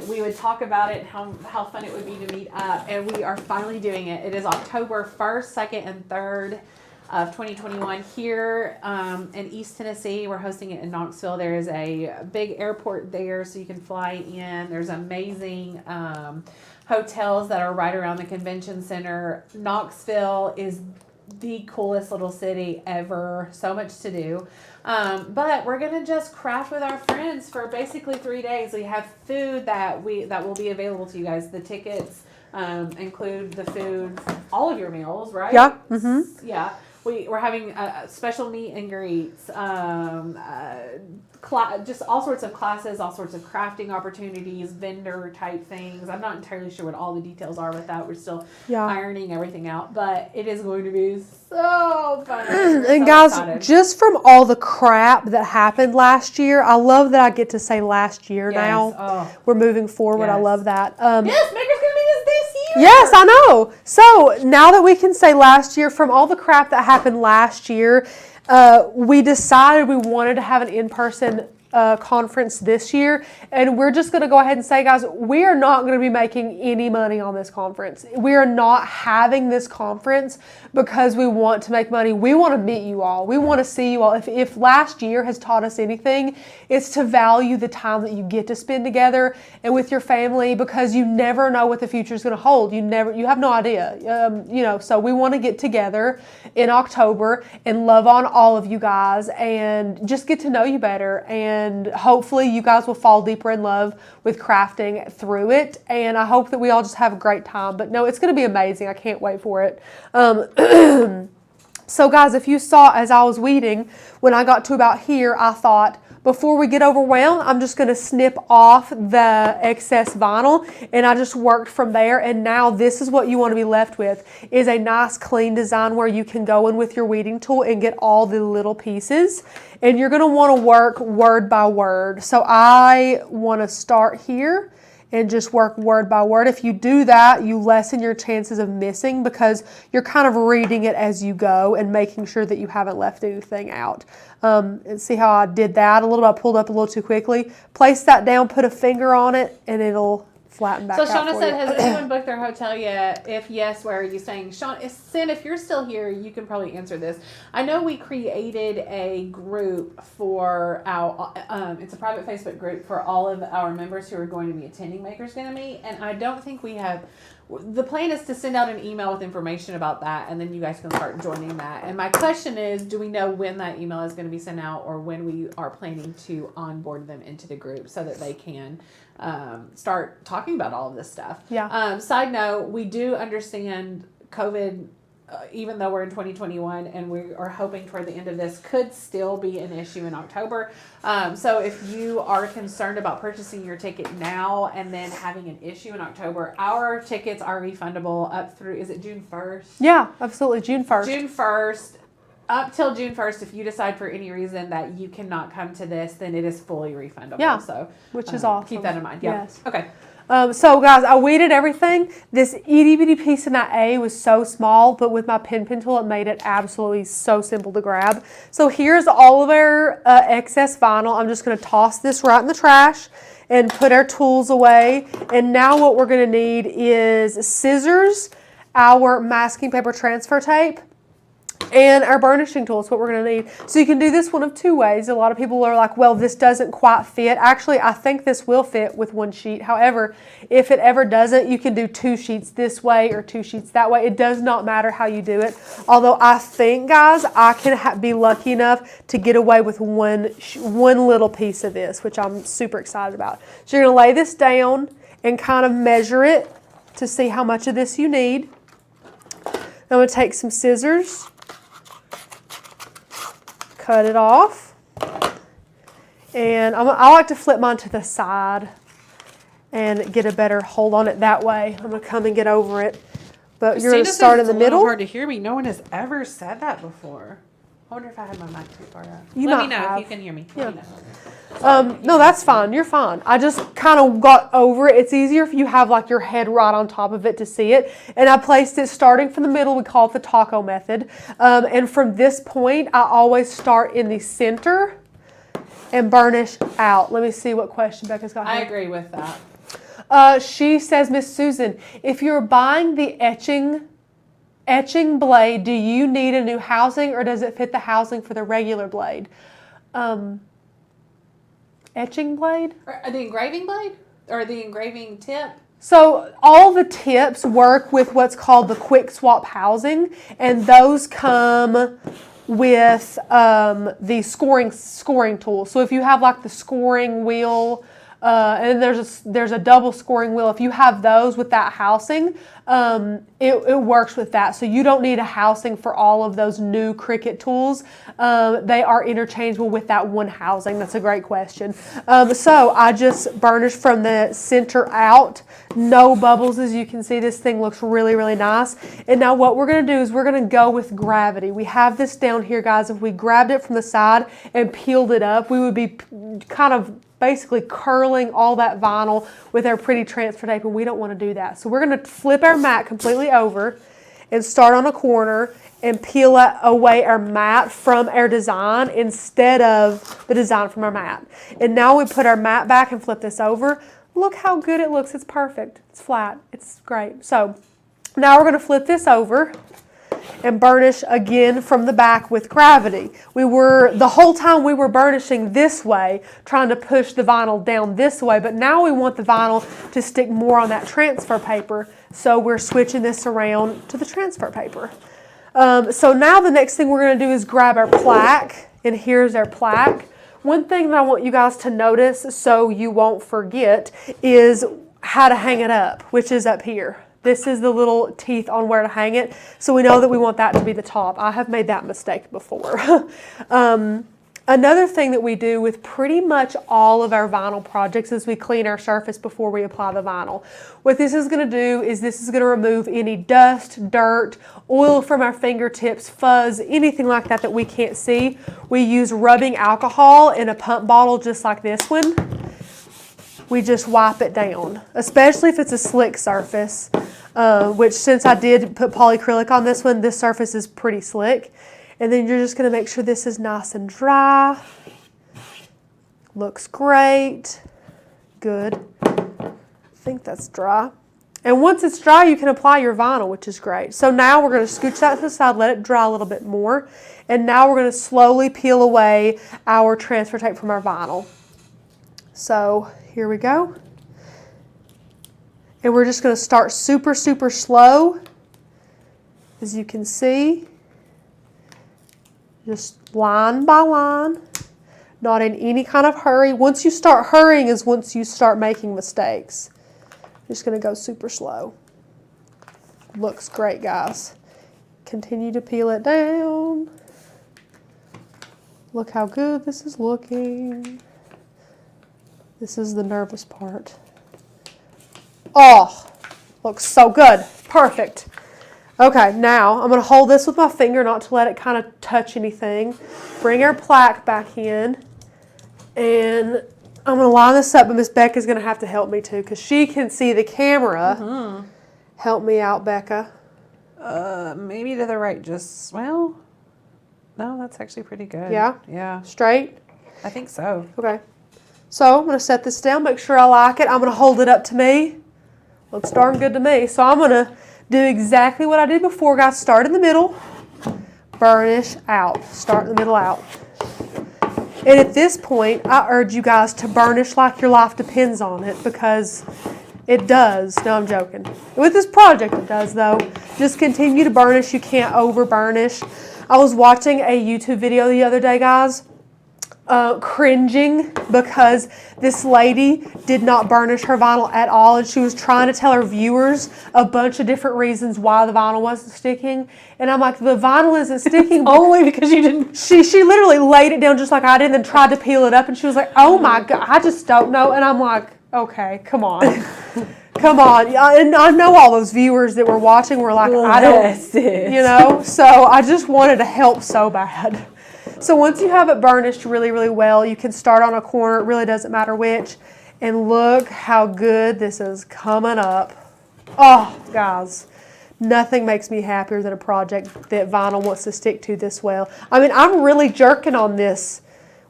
we would talk about it and how fun it would be to meet up, and we are finally doing it. It is October 1st, 2nd, and 3rd of 2021 here in East Tennessee. We're hosting it in Knoxville. There is a big airport there, so you can fly in. There's amazing hotels that are right around the convention center. Knoxville is the coolest little city ever. So much to do. But we're gonna just craft with our friends for basically 3 days. We have food that will be available to you guys. The tickets include the food, all of your meals, right? Yeah. Mm-hmm. Yeah. We're having special meet and greets, just all sorts of classes, all sorts of crafting opportunities, vendor type things. I'm not entirely sure what all the details are with that. We're still ironing everything out, but it is going to be so fun. And guys, just from all the crap that happened last year, I love that I get to say last year now. Oh. We're moving forward. I Yes. love that. Yes, Maker's Gonna Meet is this year. Yes, I know. So now that we can say last year, from all the crap that happened last year, we decided we wanted to have an in-person conference this year, and we're just going to go ahead and say, guys, we are not going to be making any money on this conference. We are not having this conference because we want to make money. We want to meet you all. We want to see you all. If last year has taught us anything, it's to value the time that you get to spend together and with your family, because you never know what the future is going to hold. You have no idea. So we want to get together in October and love on all of you guys and just get to know you better. And hopefully you guys will fall deeper in love with crafting through it. And I hope that we all just have a great time. But no, it's going to be amazing. I can't wait for it. So guys, if you saw as I was weeding, when I got to about here, I thought, before we get overwhelmed, I'm just going to snip off the excess vinyl, and I just worked from there. And now this is what you want to be left with, is a nice clean design where you can go in with your weeding tool and get all the little pieces. And you're going to want to work word by word. So I want to start here and just work word by word. If you do that, you lessen your chances of missing because you're kind of reading it as you go and making sure that you haven't left anything out. And see how I did that a little bit? I pulled up a little too quickly. Place that down, put a finger on it, and it'll flatten back out. So Shauna for said, you. has anyone booked their hotel yet? If yes, where are you staying? Sin, if you're still here, you can probably answer this. I know we created a group for our, it's a private Facebook group for all of our members who are going to be attending Maker's Gonna Meet, and I don't think we have. The plan is to send out an email with information about that, and then you guys can start joining that. And my question is, do we know when that email is going to be sent out, or when we are planning to onboard them into the group so that they can start talking about all of this stuff? Yeah. Side note, we do understand COVID, even though we're in 2021 and we are hoping toward the end of this, could still be an issue in October. So if you are concerned about purchasing your ticket now and then having an issue in October, our tickets are refundable up through, is it June 1st? Yeah, absolutely. June 1st. June 1st. Up till June 1st, if you decide for any reason that you cannot come to this, then it is fully refundable. Yeah, So, which is awesome. Keep that in mind. Yeah. Yes. Okay. So guys, I weeded everything. This itty bitty piece in that A was so small, but with my pen tool, it made it absolutely so simple to grab. So here's all of our excess vinyl. I'm just going to toss this right in the trash and put our tools away. And now what we're going to need is scissors, our masking paper transfer tape, and our burnishing tool is what we're going to need. So you can do this one of two ways. A lot of people are like, well, this doesn't quite fit. Actually, I think this will fit with one sheet. However, if it ever doesn't, you can do 2 sheets this way or 2 sheets that way. It does not matter how you do it. Although I think, guys, I can be lucky enough to get away with one little piece of this, which I'm super excited about. So you're going to lay this down and kind of measure it to see how much of this you need. I'm going to take some scissors, cut it off, and I like to flip mine to the side and get a better hold on it that way. I'm going to come and get over it, but you're going to start in the middle. It's hard to hear me. No one has ever said that before. I wonder if I had my mic too far out. Let me know if you can hear me. Yeah. No, that's fine. You're fine. I just kind of got over it. It's easier if you have like your head right on top of it to see it. And I placed it starting from the middle. We call it the taco method. And from this point, I always start in the center and burnish out. Let me see what question Becca's got. I agree with that. She says, Miss Susan, if you're buying the etching blade, do you need a new housing or does it fit the housing for the regular blade? Etching blade? Or the engraving blade? Or the engraving tip? So all the tips work with what's called the quick swap housing, and those come with the scoring tool. So if you have like the scoring wheel, and there's a double scoring wheel. If you have those with that housing, it works with that. So you don't need a housing for all of those new Cricut tools. They are interchangeable with that one housing. That's a great question. So I just burnish from the center out. No bubbles, as you can see. This thing looks really, really nice. And now what we're going to do is we're going to go with gravity. We have this down here, guys. If we grabbed it from the side and peeled it up, we would be kind of basically curling all that vinyl with our pretty transfer tape, and we don't want to do that. So we're going to flip our mat completely over and start on a corner and peel away our mat from our design instead of the design from our mat. And now we put our mat back and flip this over. Look how good it looks. It's perfect. It's flat. It's great. So now we're going to flip this over and burnish again from the back with gravity. The whole time we were burnishing this way, trying to push the vinyl down this way, but now we want the vinyl to stick more on that transfer paper, so we're switching this around to the transfer paper. So now the next thing we're going to do is grab our plaque, and here's our plaque. One thing that I want you guys to notice so you won't forget is how to hang it up, which is up here. This is the little teeth on where to hang it. So we know that we want that to be the top. I have made that mistake before. Another thing that we do with pretty much all of our vinyl projects is we clean our surface before we apply the vinyl. What this is going to do is this is going to remove any dust, dirt, oil from our fingertips, fuzz, anything like that that we can't see. We use rubbing alcohol in a pump bottle just like this one. We just wipe it down, especially if it's a slick surface, which since I did put polyacrylic on this one, this surface is pretty slick. And then you're just going to make sure this is nice and dry. Looks great. Good. I think that's dry. And once it's dry, you can apply your vinyl, which is great. So now we're going to scooch that to the side, let it dry a little bit more. And now we're going to slowly peel away our transfer tape from our vinyl. So here we go. And we're just going to start super, super slow. As you can see, just line by line, not in any kind of hurry. Once you start hurrying is once you start making mistakes. Just going to go super slow. Looks great, guys. Continue to peel it down. Look how good this is looking. This is the nervous part. Oh, looks so good. Perfect. Okay, now I'm going to hold this with my finger, not to let it kind of touch anything. Bring our plaque back in and I'm going to line this up, but Miss Becca's going to have to help me too because she can see the camera. Help me out, Becca. Maybe to the right, well, no, that's actually pretty good. Yeah? Yeah. Straight? I think so. Okay. So I'm going to set this down, make sure I like it. I'm going to hold it up to me. Looks darn good to me. So I'm going to do exactly what I did before, guys. Start in the middle, burnish out. Start in the middle, out. And at this point, I urge you guys to burnish like your life depends on it because it does. No, I'm joking. With this project, it does, though. Just continue to burnish. You can't over burnish. I was watching a YouTube video the other day, guys, cringing because this lady did not burnish her vinyl at all, and she was trying to tell her viewers a bunch of different reasons why the vinyl wasn't sticking. And I'm like, the vinyl isn't sticking Only because you didn't. She literally laid it down just like I did and then tried to peel it up, and she was like, oh my God, I just don't know. And I'm like, okay, come on. Come on. And I know all those viewers that were watching were like, I don't, you know, so I just wanted to help so bad. So once you have it burnished really, really well, you can start on a corner. It really doesn't matter which. And look how good this is coming up. Oh, guys, nothing makes me happier than a project that vinyl wants to stick to this well. I mean, I'm really jerking on this,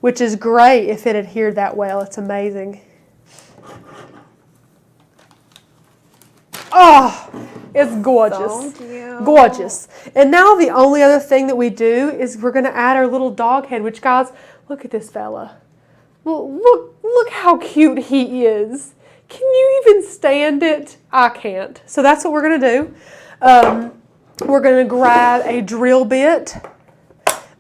which is great if it adhered that well. It's amazing. Oh, it's gorgeous. So cute. Gorgeous. And now the only other thing that we do is we're going to add our little dog head, which, guys, look at this fella. Look how cute he is. Can you even stand it? I can't. So that's what we're going to do. We're going to grab a drill bit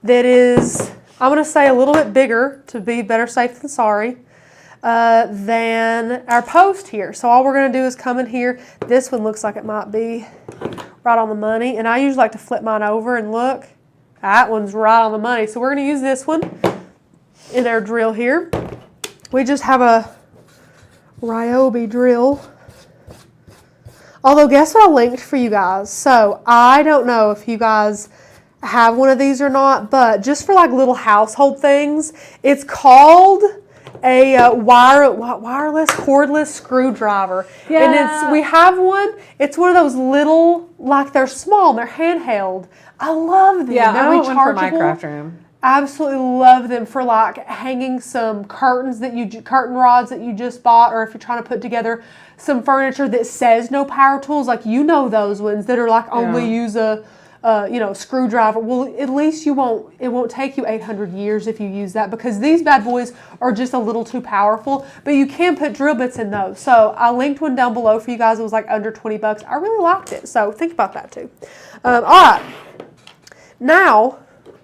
that is, I'm going to say a little bit bigger to be better safe than sorry. Than our post here. So all we're going to do is come in here. This one looks like it might be right on the money. And I usually like to flip mine over and look. That one's right on the money. So we're going to use this one in our drill here. We just have a Ryobi drill. Although guess what I linked for you guys? So I don't know if you guys have one of these or not, but just for like little household things, it's called a wireless cordless screwdriver. Yeah. And we have one. It's one of those little, like they're small and they're handheld. I love them. Yeah, they're I want one for my rechargeable. craft room. Absolutely love them for like hanging some curtains curtain rods that you just bought, or if you're trying to put together some furniture that says no power tools, like those ones that are like only use a screwdriver. Well, at least it won't take you 800 years if you use that, because these bad boys are just a little too powerful, but you can put drill bits in those. So I linked one down below for you guys. It was like under 20 bucks. I really liked it. So think about that too. All right. Now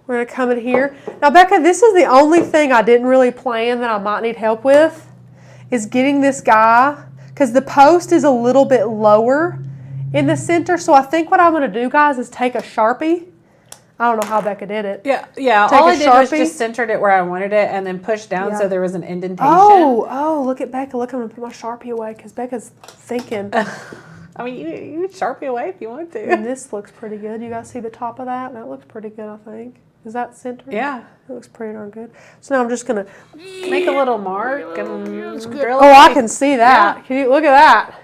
we're going to come in here. Now, Becca, this is the only thing I didn't really plan that I might need help with, is getting this guy, because the post is a little bit lower in the center. So I think what I'm going to do, guys, is take a Sharpie. I don't know how Becca did it. Yeah. Take All a I did was just centered it where I wanted it and then pushed down so there was an indentation. Oh, look at Becca. Look, I'm going to put my Sharpie away because Becca's thinking. I mean, you Sharpie away if you want to. And this looks pretty good. You guys see the top of that? That looks pretty good, I think. Is that centered? Yeah. It looks pretty darn good. So now I'm just going to make a little mark and drill it. Oh, I can see that. Yeah. Can you look at that?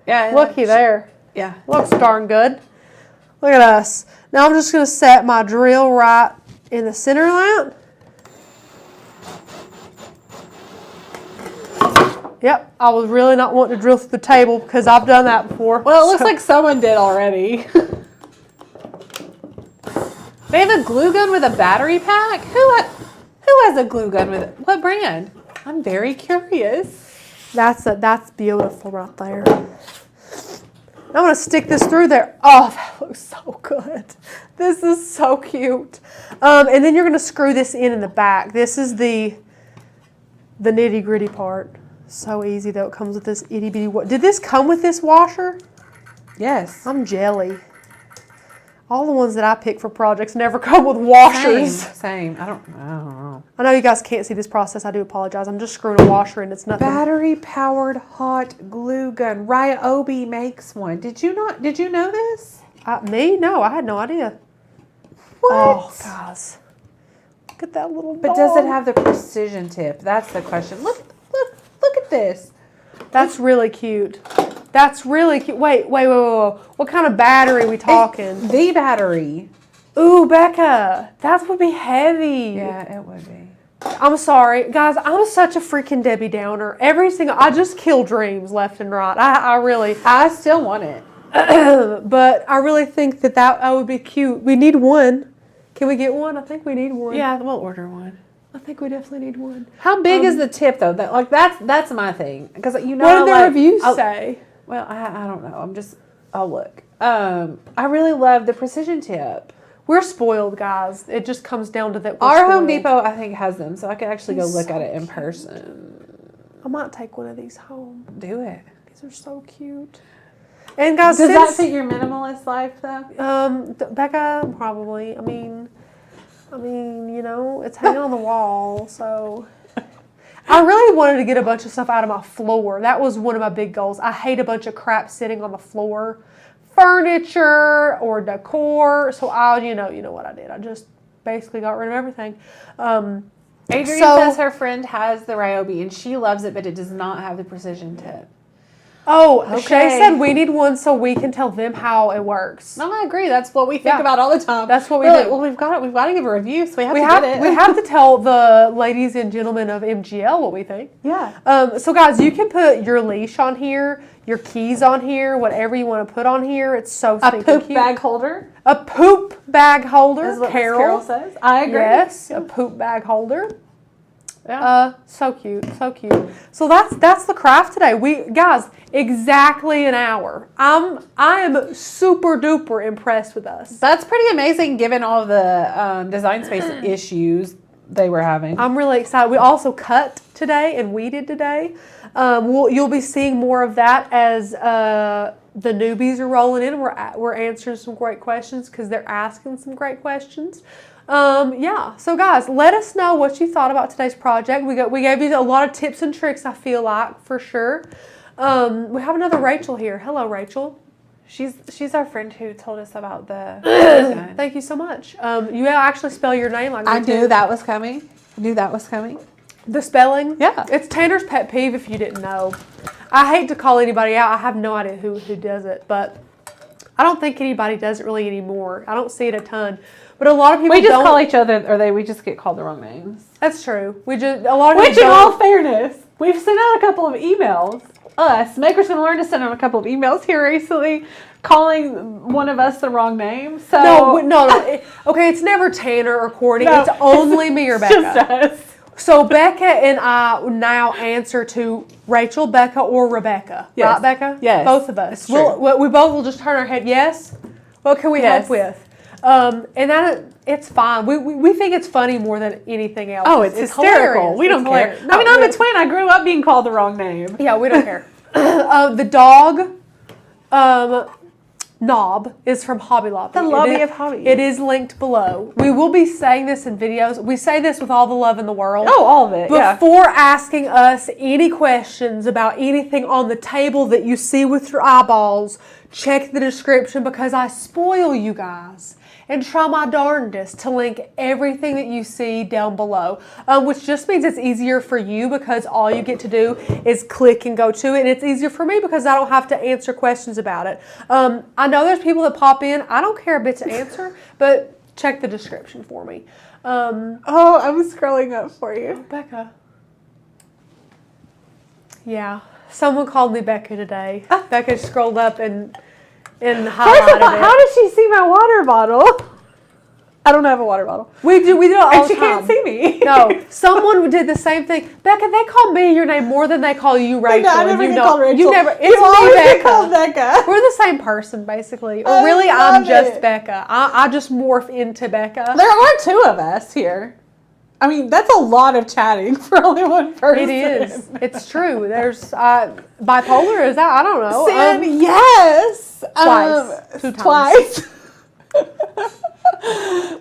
Yeah. Looky there. Yeah. Looks darn good. Look at us. Now I'm just going to set my drill right in the center of that. Yep, I was really not wanting to drill through the table because I've done that before. Well, it looks like someone did already. They have a glue gun with a battery pack? Who has a glue gun with it? What brand? I'm very curious. That's beautiful right there. I'm going to stick this through there. Oh, that looks so good. This is so cute. And then you're going to screw this in the back. This is the nitty-gritty part. So easy, though. It comes with this itty-bitty. Did this come with this washer? Yes. I'm jelly. All the ones that I pick for projects never come with washers. Same. I don't know. I know you guys can't see this process. I do apologize. I'm just screwing a washer in. It's nothing. Battery-powered hot glue gun. Ryobi makes one. Did you know this? Me? No, I had no idea. What? Oh, guys. Look at that little dog. But does it have the precision tip? That's the question. Look look at this. That's really cute. That's really cute. Wait. What kind of battery are we talking? The battery. Ooh, Becca, that would be heavy. Yeah, it would be. I'm sorry, guys. I'm such a freaking Debbie Downer. I just kill dreams left and right. I still want it. But I really think that would be cute. We need one. Can we get one? I think we need one. Yeah, we'll order one. I think we definitely need one. How big is the tip though? That's my thing because what did the reviews say? Well, I don't know. I'll look. I really love the precision tip. We're spoiled, guys. It just comes down to that. Our Home Depot, I think, has them, so I could actually go look at it in person. I might take one of these home. Do it. These are so cute. And guys, does that fit your minimalist life though? Becca, probably. I mean, it's hanging on the wall, so. I really wanted to get a bunch of stuff out of my floor. That was one of my big goals. I hate a bunch of crap sitting on the floor. Furniture or decor. So you know what I did. I just basically got rid of everything. Adrienne says her friend has the Ryobi and she loves it, but it does not have the precision tip. Oh, okay. Shay said we need one so we can tell them how it works. No, I agree. That's what we think about all the time. That's what we do. do. Well, we've got to give a review, so we have to get it. We have to tell the ladies and gentlemen of MGL what we think. Yeah. So guys, you can put your leash on here, your keys on here, whatever you want to put on here. It's so stinking cute. A poop bag holder. A poop bag holder. Is what Carol says. I agree. Yes, a poop bag holder. Yeah. So cute. So that's the craft today. Guys, exactly an hour. I am super duper impressed with us. That's pretty amazing given all the design space issues they were having. I'm really excited. We also cut today and weeded today. You'll be seeing more of that as the newbies are rolling in. We're answering some great questions because they're asking some great questions. So guys, let us know what you thought about today's project. We gave you a lot of tips and tricks, I feel like, for sure. We have another Rachel here. Hello, Rachel. She's our friend who told us about the Thank you so much. You actually spell your name like I knew that was coming. The spelling? Yeah. It's Tanner's pet peeve if you didn't know. I hate to call anybody out. I have no idea who does it, but I don't think anybody does it really anymore. I don't see it a ton. But a lot of people we just call each other, we just get called the wrong names. That's true. Which in all fairness, we've sent out a couple of emails. Maker's going to learn to send out a couple of emails here recently calling one of us the wrong name. So No. Okay, it's never Tanner or Courtney. No, it's only me or Becca. Just us. So Becca and I now answer to Rachel, Becca, or Rebecca. Yes. Right, Becca? Yes. Both of us. We both will just turn our head, yes? What can we help with? And it's fine. We think it's funny more than anything else. Oh, it's hysterical. Hilarious. We don't care. No, I'm a twin. I grew up being called the wrong name. Yeah, we don't care. The dog knob is from Hobby Lobby. The lobby of Hobby. It is linked below. We will be saying this in videos. We say this with all the love in the world. Oh, all of it. Before asking us any questions about anything on the table that you see with your eyeballs, check the description because I spoil you guys and try my darndest to link everything that you see down below, which just means it's easier for you because all you get to do is click and go to it, and it's easier for me because I don't have to answer questions about it. I know there's people that pop in. I don't care a bit to answer, but check the description for me. I'm scrolling up for you. Becca. Yeah, someone called me Becca today. Becca scrolled up and highlighted First of all, how does she see my water bottle? I don't have a water bottle. We do it all the time. And she can't see me. No, someone did the same thing. Becca, they call me your name more than they call you Rachel. I never get called Rachel. You never. It's me, Becca. Called Becca. We're the same person, basically. Or really, I'm just Becca. I just morph into Becca. There are two of us here. I mean, that's a lot of chatting for only one person. It is. It's true. There's bipolar. Is that? I don't know. Sin, yes. Twice.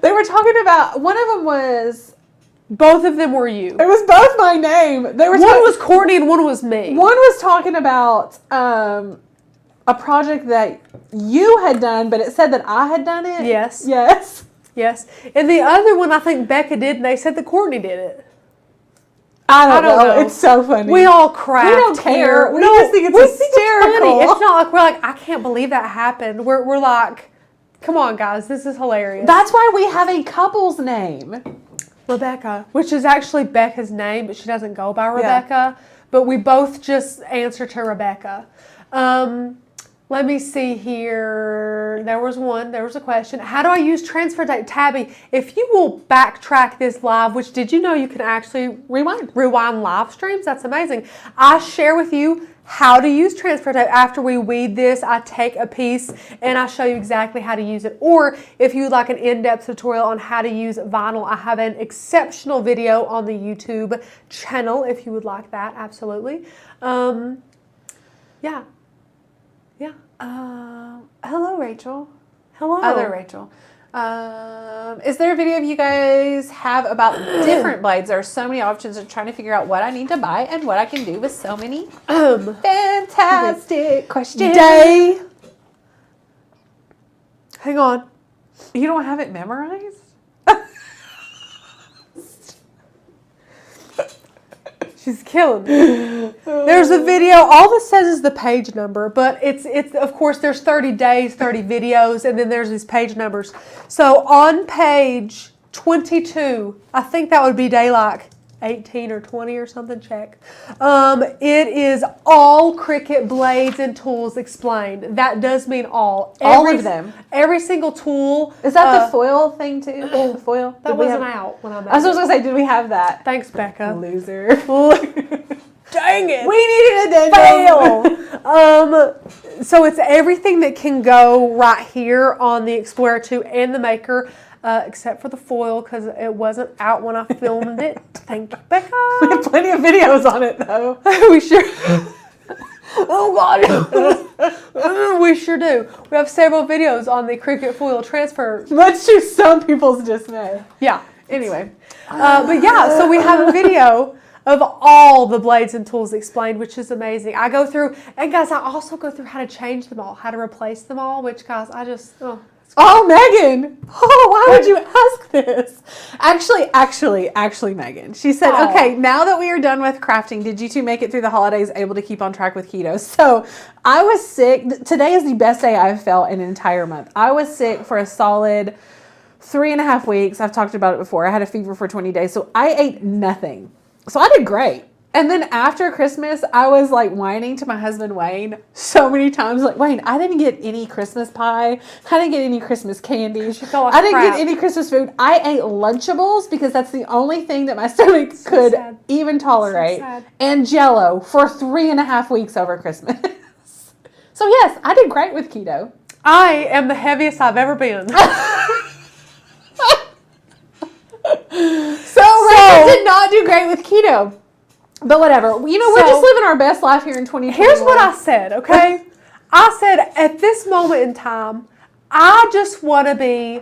They were talking about, one of them was... Both of them were you. It was both my name. One was Courtney and one was me. One was talking about a project that you had done, but it said that I had done it. Yes. Yes. Yes. And the other one, I think Becca did, and they said that Courtney did it. I don't know. It's so funny. We all craft. We don't care. Here. We just think it's hysterical. It's not like we're like, I can't believe that happened. We're like, come on, guys, this is hilarious. That's why we have a couple's name. Rebecca, which is actually Becca's name, but she doesn't go by Rebecca. Yeah. But we both just answer to Rebecca. Let me see here. There was a question. How do I use transfer tape? Tabby, if you will backtrack this live, which did you know you can actually rewind live streams? That's amazing. I share with you how to use transfer tape. After we weed this, I take a piece and I show you exactly how to use it. Or if you would like an in-depth tutorial on how to use vinyl, I have an exceptional video on the YouTube channel if you would like that. Absolutely. Yeah. Hello, Rachel. Hello. Other Rachel. Is there a video of you guys have about different blades? There are so many options of trying to figure out what I need to buy and what I can do with so many fantastic questions. Hang on. You don't have it memorized? She's killing me. There's a video. All this says is the page number, but it's of course there's 30 days, 30 videos, and then there's these page numbers. So on page 22, I think that would be day like 18 or 20 or something. Check. It is all Cricut blades and tools explained. That does mean all of them. Every single tool. Is that the foil thing too? The foil that wasn't out when I made it. I was going to say, did we have that? Thanks, Becca. Loser. Dang it. We needed a fail. So it's everything that can go right here on the Explorer 2 and the Maker. Except for the foil because it wasn't out when I filmed it. Thank you, Becca. We have plenty of videos on it though. We sure. Oh God. We sure do. We have several videos on the Cricut foil transfer. Much to some people's dismay. Yeah. Anyway. But yeah, so we have a video of all the blades and tools explained, which is amazing. I go through, and guys, I also go through how to change them all, how to replace them all, which guys, I just, Oh, Megan. Oh, why would you ask this? Actually, Megan. She said, okay, now that we are done with crafting, did you two make it through the holidays able to keep on track with keto? So I was sick. Today is the best day I've felt in an entire month. I was sick for a solid 3.5 weeks. I've talked about it before. I had a fever for 20 days. So I ate nothing. So I did great. And then after Christmas, I was like whining to my husband, Wayne, so many times. Like, Wayne, I didn't get any Christmas pie. I didn't get any Christmas candy. I didn't get any Christmas food. I ate Lunchables because that's the only thing that my stomach could even tolerate. And Jell-O for 3.5 weeks over Christmas. So yes, I did great with keto. I am the heaviest I've ever been. So Rachel did not do great with keto. But whatever. You know, we're just living our best life here in 2021. Here's what I said, okay? I said, at this moment in time, I just want to be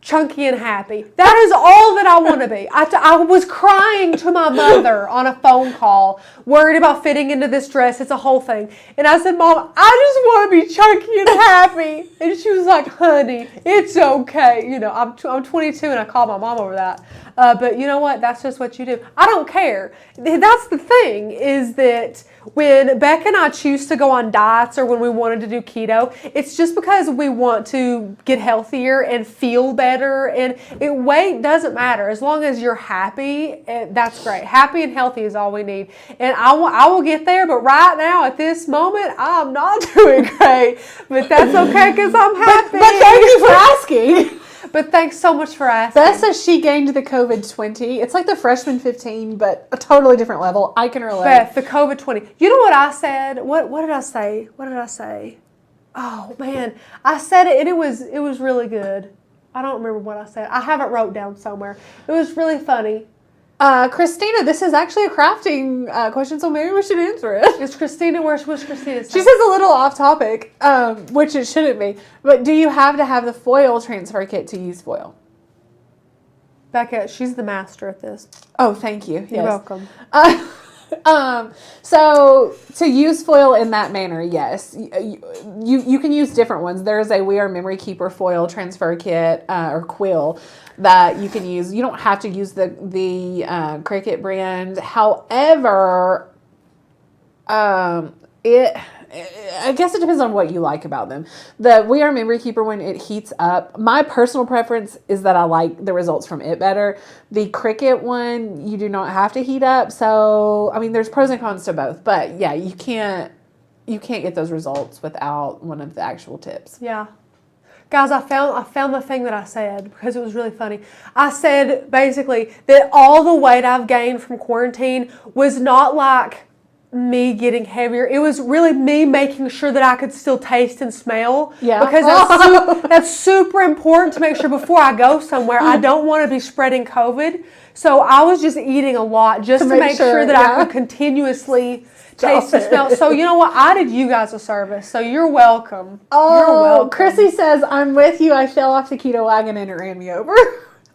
chunky and happy. That is all that I want to be. I was crying to my mother on a phone call, worried about fitting into this dress. It's a whole thing. And I said, Mom, I just want to be chunky and happy. And she was like, honey, it's okay. You know, I'm 22 and I called my mom over that. But you know what? That's just what you do. I don't care. That's the thing, is that when Becca and I choose to go on diets or when we wanted to do keto, it's just because we want to get healthier and feel better. And weight doesn't matter. As long as you're happy, that's great. Happy and healthy is all we need. And I will get there. But right now, at this moment, I'm not doing great. But that's okay because I'm happy. But thank you for asking. But thanks so much for asking. Beth says she gained the COVID 20. It's like the freshman 15, but a totally different level. I can relate. Beth, the COVID 20. You know what I said? What did I say? What did I say? Oh man, I said it and it was really good. I don't remember what I said. I have it wrote down somewhere. It was really funny. Christina, this is actually a crafting question, so maybe we should answer it. Is Christina, where's Christina saying? She says a little off topic, which it shouldn't be. But do you have to have the foil transfer kit to use foil? Becca, she's the master at this. Oh, thank you. You're welcome. So to use foil in that manner, yes, you can use different ones. There's a We Are Memory Keeper foil transfer kit or quill that you can use. You don't have to use the Cricut brand. However, I guess it depends on what you like about them. The We Are Memory Keeper one, it heats up. My personal preference is that I like the results from it better. The Cricut one, you do not have to heat up. So, I mean, there's pros and cons to both. But yeah, you can't get those results without one of the actual tips. Yeah. Guys, I found the thing that I said because it was really funny. I said basically that all the weight I've gained from quarantine was not like me getting heavier. It was really me making sure that I could still taste and smell. Yeah. Because that's super important to make sure before I go somewhere, I don't want to be spreading COVID. So I was just eating a lot just to make sure that I could continuously taste and smell. So you know what? I did you guys a service. So you're welcome. Oh, you're welcome. Chrissy says, I'm with you. I fell off the keto wagon and it ran me over.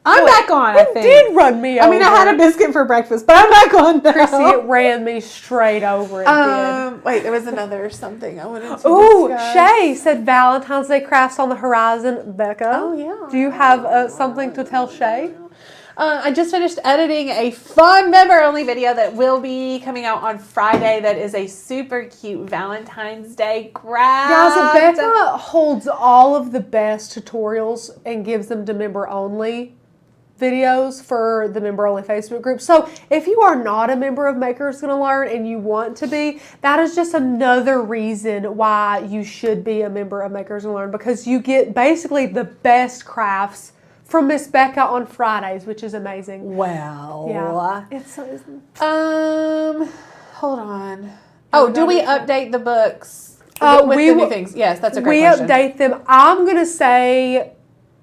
I'm back on, I It think. did run me over. I mean, I had a biscuit for breakfast, but I'm back on now. Chrissy, it ran me straight over. It did. Wait, there was another something I wanted to Ooh, discuss. Shay said Valentine's Day crafts on the horizon. Becca, Oh, yeah. do you have something to tell Shay? I just finished editing a fun member-only video that will be coming out on Friday. That is a super cute Valentine's Day craft. Guys, Becca holds all of the best tutorials and gives them to member-only videos for the member-only Facebook group. So if you are not a member of Makers Gonna Learn and you want to be, that is just another reason why you should be a member of Makers Gonna Learn, because you get basically the best crafts from Miss Becca on Fridays, which is amazing. Well, Yeah. hold on. Oh, do we update the books with the new things? Yes, that's a great We question. update them. I'm gonna say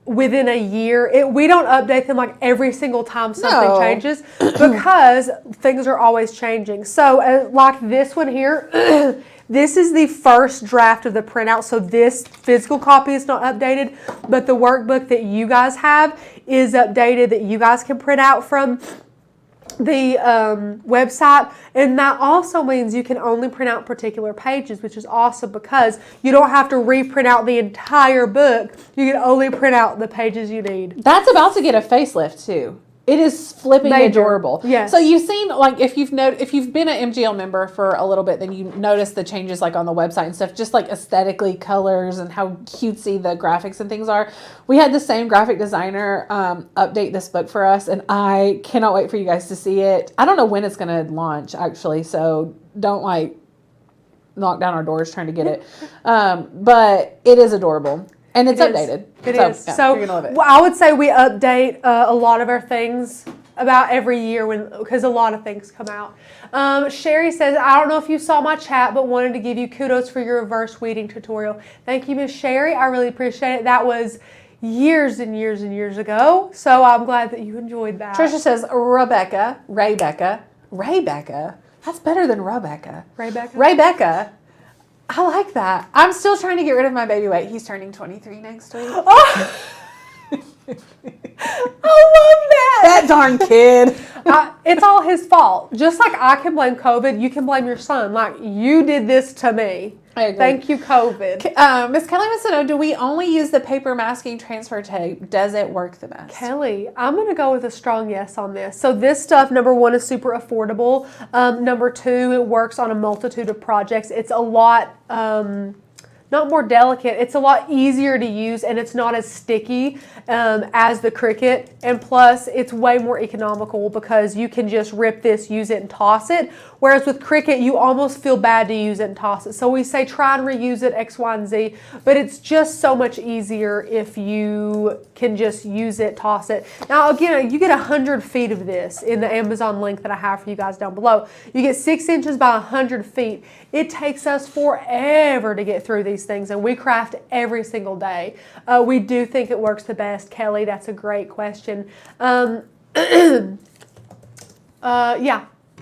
within a year. We don't update them like every single time something changes because things are always changing. So like this one here, this is the first draft of the printout. So this physical copy is not updated, but the workbook that you guys have is updated, that you guys can print out from the website. And that also means you can only print out particular pages, which is awesome because you don't have to reprint out the entire book. You can only print out the pages you need. That's about to get a facelift too. It is flipping adorable. Yes. So you've seen, like, if you've been an MGL member for a little bit, then you notice the changes, like on the website and stuff, just like aesthetically, colors, and how cutesy the graphics and things are. We had the same graphic designer update this book for us, and I cannot wait for you guys to see it. I don't know when it's going to launch, actually, so don't like knock down our doors trying to get it. But it is adorable. And it's updated. It is. Yeah, So you're gonna love it. I would say we update a lot of our things about every year because a lot of things come out. Sherry says, I don't know if you saw my chat, but wanted to give you kudos for your reverse weeding tutorial. Thank you, Miss Sherry. I really appreciate it. That was years and years and years ago. So I'm glad that you enjoyed that. Trisha says, Rebecca. That's better than Rebecca. Rebecca. I like that. I'm still trying to get rid of my baby weight. He's turning 23 next week. Oh. I love that. That darn kid. It's all his fault. Just like I can blame COVID, you can blame your son. Like, you did this to me. I agree. Thank you, COVID. Miss Kelly wants to know, do we only use the paper masking transfer tape? Does it work the best? Kelly, I'm going to go with a strong yes on this. So this stuff, number one, is super affordable. Number two, it works on a multitude of projects. It's a lot... not more delicate, it's a lot easier to use, and it's not as sticky as the Cricut. And plus, it's way more economical because you can just rip this, use it, and toss it. Whereas with Cricut, you almost feel bad to use it and toss it. So we say try and reuse it, X, Y, and Z, but it's just so much easier if you can just use it, toss it. Now, again, you get 100 feet of this in the Amazon link that I have for you guys down below. You get 6 inches by 100 feet. It takes us forever to get through these things, and we craft every single day. We do think it works the best. Kelly, that's a great question. Yeah.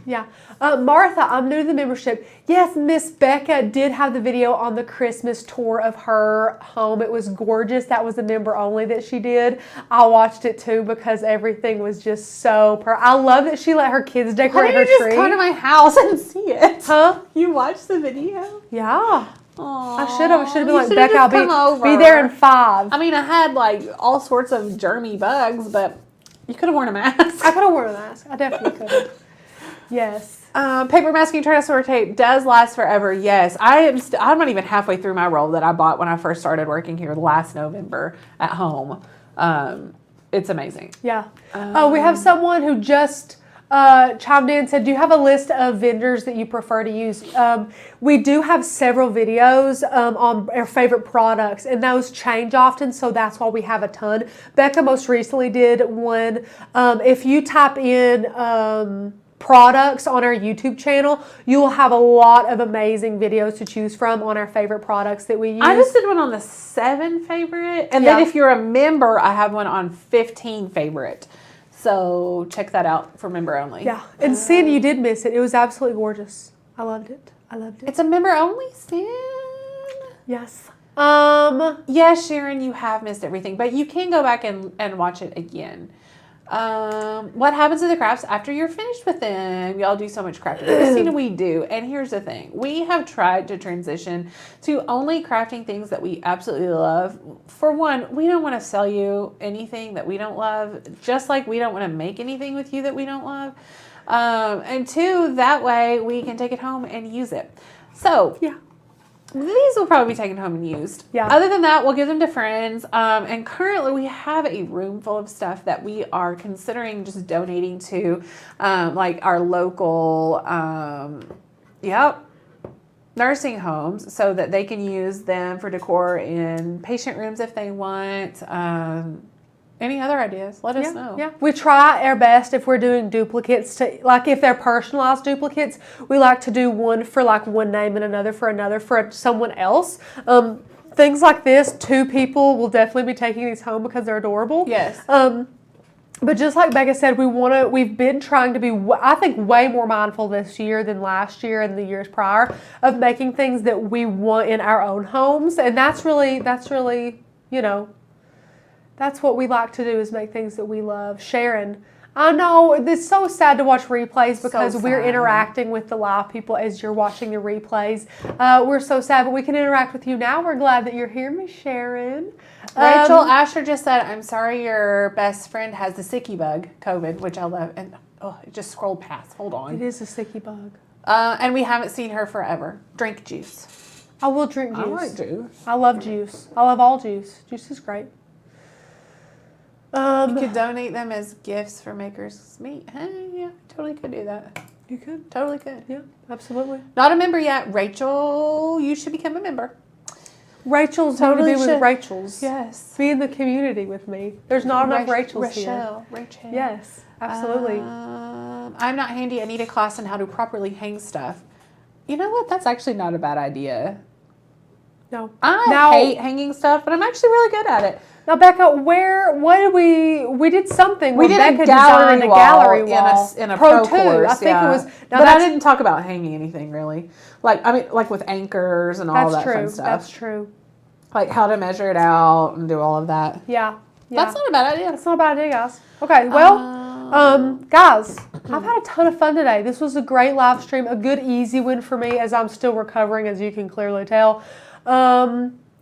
Yeah. Martha, I'm new to the membership. Yes, Miss Becca did have the video on the Christmas tour of her home. It was gorgeous. That was a member only that she did. I watched it too because everything was just so I love that she let her kids decorate her Just tree. come to my house and see it. Huh? You watched the video? Yeah. Aww, I should have been you like, should've Becca, just come I'll be over. there in 5. I mean, I had like all sorts of germy bugs, but you could have worn a mask. I could have worn a mask. I definitely could have. Yes. Paper masking Trinosaur tape does last forever. Yes, I'm not even halfway through my roll that I bought when I first started working here last November at home. It's amazing. Yeah. We have someone who just chimed in and said, do you have a list of vendors that you prefer to use? We do have several videos on our favorite products, and those change often, so that's why we have a ton. Becca most recently did one. If you type in products on our YouTube channel, you will have a lot of amazing videos to choose from on our favorite products that we use. I just did one on the 7 favorite, and then if you're a member, I have one on 15 favorite. So check that out for member only. Yeah, and Sin, you did miss it. It was absolutely gorgeous. I loved it. It's a member only, Sin. Yes. Yes, Sharon, you have missed everything, but you can go back and watch it again. What happens to the crafts after you're finished with them? Y'all do so much crafting. Christina, we do. And here's the thing. We have tried to transition to only crafting things that we absolutely love. For one, we don't want to sell you anything that we don't love, just like we don't want to make anything with you that we don't love. And 2, that way we can take it home and use it. So, yeah. These will probably be taken home and used. Yeah. Other than that, we'll give them to friends. And currently we have a room full of stuff that we are considering just donating to, like our local, nursing homes, so that they can use them for decor in patient rooms if they want. Any other ideas? Let us know. Yeah, we try our best if we're doing duplicates to, like if they're personalized duplicates, we like to do one for like one name and another for someone else. Things like this, 2 people will definitely be taking these home because they're adorable. Yes. But just like Becca said, we've been trying to be, I think, way more mindful this year than last year and the years prior of making things that we want in our own homes. And that's really, you know, that's what we like to do, is make things that we love. Sharon, I know it's so sad to watch replays because we're interacting with the live people as you're watching the replays. We're so sad, but we can interact with you now. We're glad that you're here, Miss Sharon. Rachel Asher just said, I'm sorry your best friend has the sicky bug, COVID, which I love. And it just scrolled past. Hold on. It is a sicky bug. And we haven't seen her forever. Drink juice. I will drink juice. I like juice. I love juice. I love all juice. Juice is great. You could donate them as gifts for Maker's Meet. Hey, yeah, totally could do that. You could. Totally could. Yeah, absolutely. Not a member yet. Rachel, you should become a member. Rachel's Totally going to be with Rachel's. Yes. Be in the community with me. There's not enough Rachels here. Rachel. Yes, absolutely. I'm not handy. I need a class on how to properly hang stuff. You know what? That's actually not a bad idea. No. I hate hanging stuff, but I'm actually really good at it. Now, Becca, what did we did something. We did Becca a gallery designed wall, a gallery wall in a Pro pro course. I think it was. Now but I didn't talk about hanging anything really. Like with anchors and all that fun stuff. That's true. Like how to measure it out and do all of that. Yeah. That's not a bad idea. That's not a bad idea, guys. Okay, well, guys, I've had a ton of fun today. This was a great live stream, a good easy win for me as I'm still recovering, as you can clearly tell.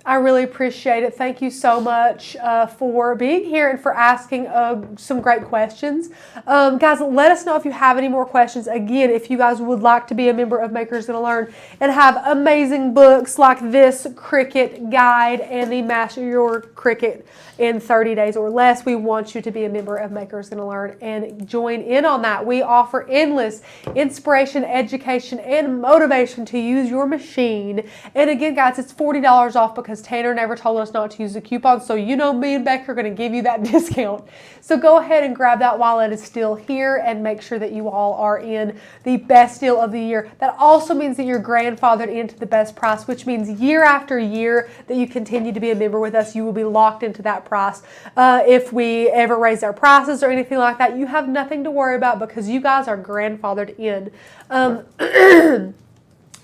I really appreciate it. Thank you so much for being here and for asking some great questions. Guys, let us know if you have any more questions. Again, if you guys would like to be a member of Makers Gonna Learn and have amazing books like this Cricut guide and the Master Your Cricut in 30 days or less, we want you to be a member of Makers Gonna Learn and join in on that. We offer endless inspiration, education, and motivation to use your machine. And again, guys, it's $40 off because because Tanner never told us not to use the coupon. So you know me and Beck are going to give you that discount. So go ahead and grab that while it is still here and make sure that you all are in the best deal of the year. That also means that you're grandfathered into the best price, which means year after year that you continue to be a member with us, you will be locked into that price. If we ever raise our prices or anything like that, you have nothing to worry about because you guys are grandfathered in.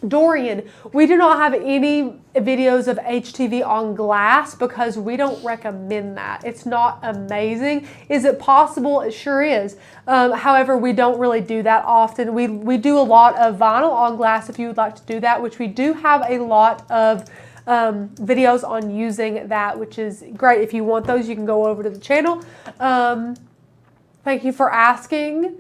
Dorian, we do not have any videos of HTV on glass because we don't recommend that. It's not amazing. Is it possible? It sure is. However, we don't really do that often. We do a lot of vinyl on glass if you would like to do that, which we do have a lot of videos on using that, which is great. If you want those, you can go over to the channel. Thank you for asking.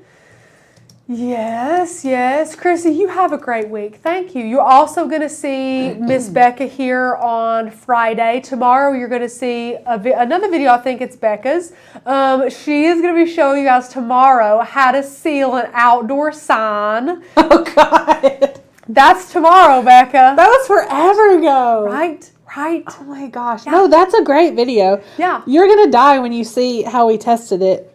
Yes, yes. Chrissy, you have a great week. Thank you. You're also going to see Miss Becca here on Friday. Tomorrow, you're going to see another video. I think it's Becca's. She is going to be showing you guys tomorrow how to seal an outdoor sign. Oh, God. That's tomorrow, Becca. That was forever ago. Right? Right. Oh, my gosh. Yeah. No, that's a great video. Yeah. You're going to die when you see how we tested it.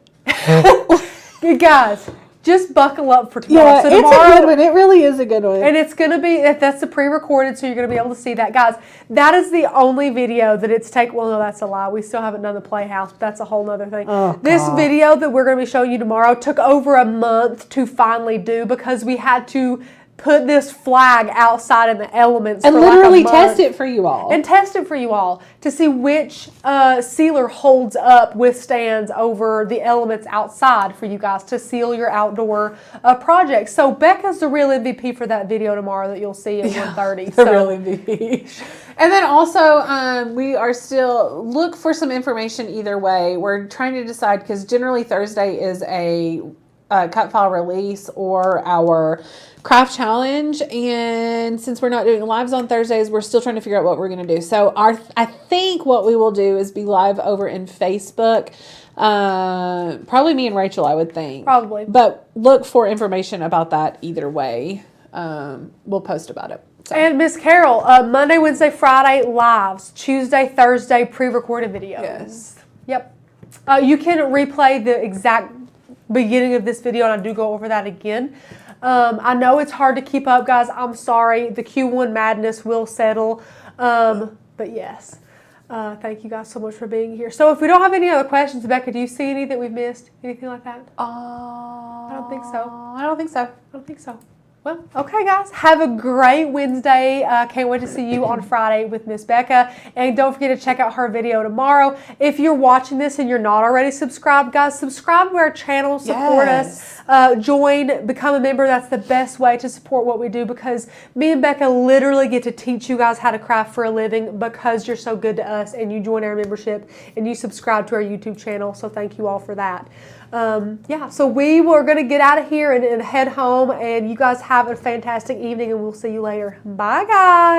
You guys. Just buckle up for tomorrow. Yeah, so tomorrow, it's a good one. It really is a good one. And it's going to be, that's the pre-recorded, so you're going to be able to see that. Guys, that is the only video that it's taken. Well, no, that's a lie. We still haven't done the Playhouse, but that's a whole nother thing. Oh, this God. video that we're going to be showing you tomorrow took over a month to finally do because we had to put this flag outside in the elements and for literally like a month. test it for you all. And test it for you all to see which sealer holds up, withstands over the elements outside for you guys to seal your outdoor projects. So Becca's the real MVP for that video tomorrow that you'll see at 1:30. The real MVP. And then also, we are still, look for some information either way. We're trying to decide because generally Thursday is a cut file release or our craft challenge, and since we're not doing lives on Thursdays, we're still trying to figure out what we're going to do. So I think what we will do is be live over in Facebook. Probably me and Rachel, I would think. Probably. But look for information about that either way. We'll post about it. So. And Miss Carol, Monday, Wednesday, Friday lives, Tuesday, Thursday pre-recorded videos. Yes. Yep. You can replay the exact beginning of this video, and I do go over that again. I know it's hard to keep up, guys. I'm sorry. The Q1 madness will settle. But yes, thank you guys so much for being here. So if we don't have any other questions, Becca, do you see any that we've missed? Anything like that? I don't think so. I don't think so. I don't think so. Well, okay, guys. Have a great Wednesday. Can't wait to see you on Friday with Miss Becca. And don't forget to check out her video tomorrow. If you're watching this and you're not already subscribed, guys, subscribe to our channel. Support us. Join. Become a member. That's the best way to support what we do because me and Becca literally get to teach you guys how to craft for a living because you're so good to us and you join our membership and you subscribe to our YouTube channel. So thank you all for that. Yeah, so we were going to get out of here and head home, and you guys have a fantastic evening, and we'll see you later. Bye, guys.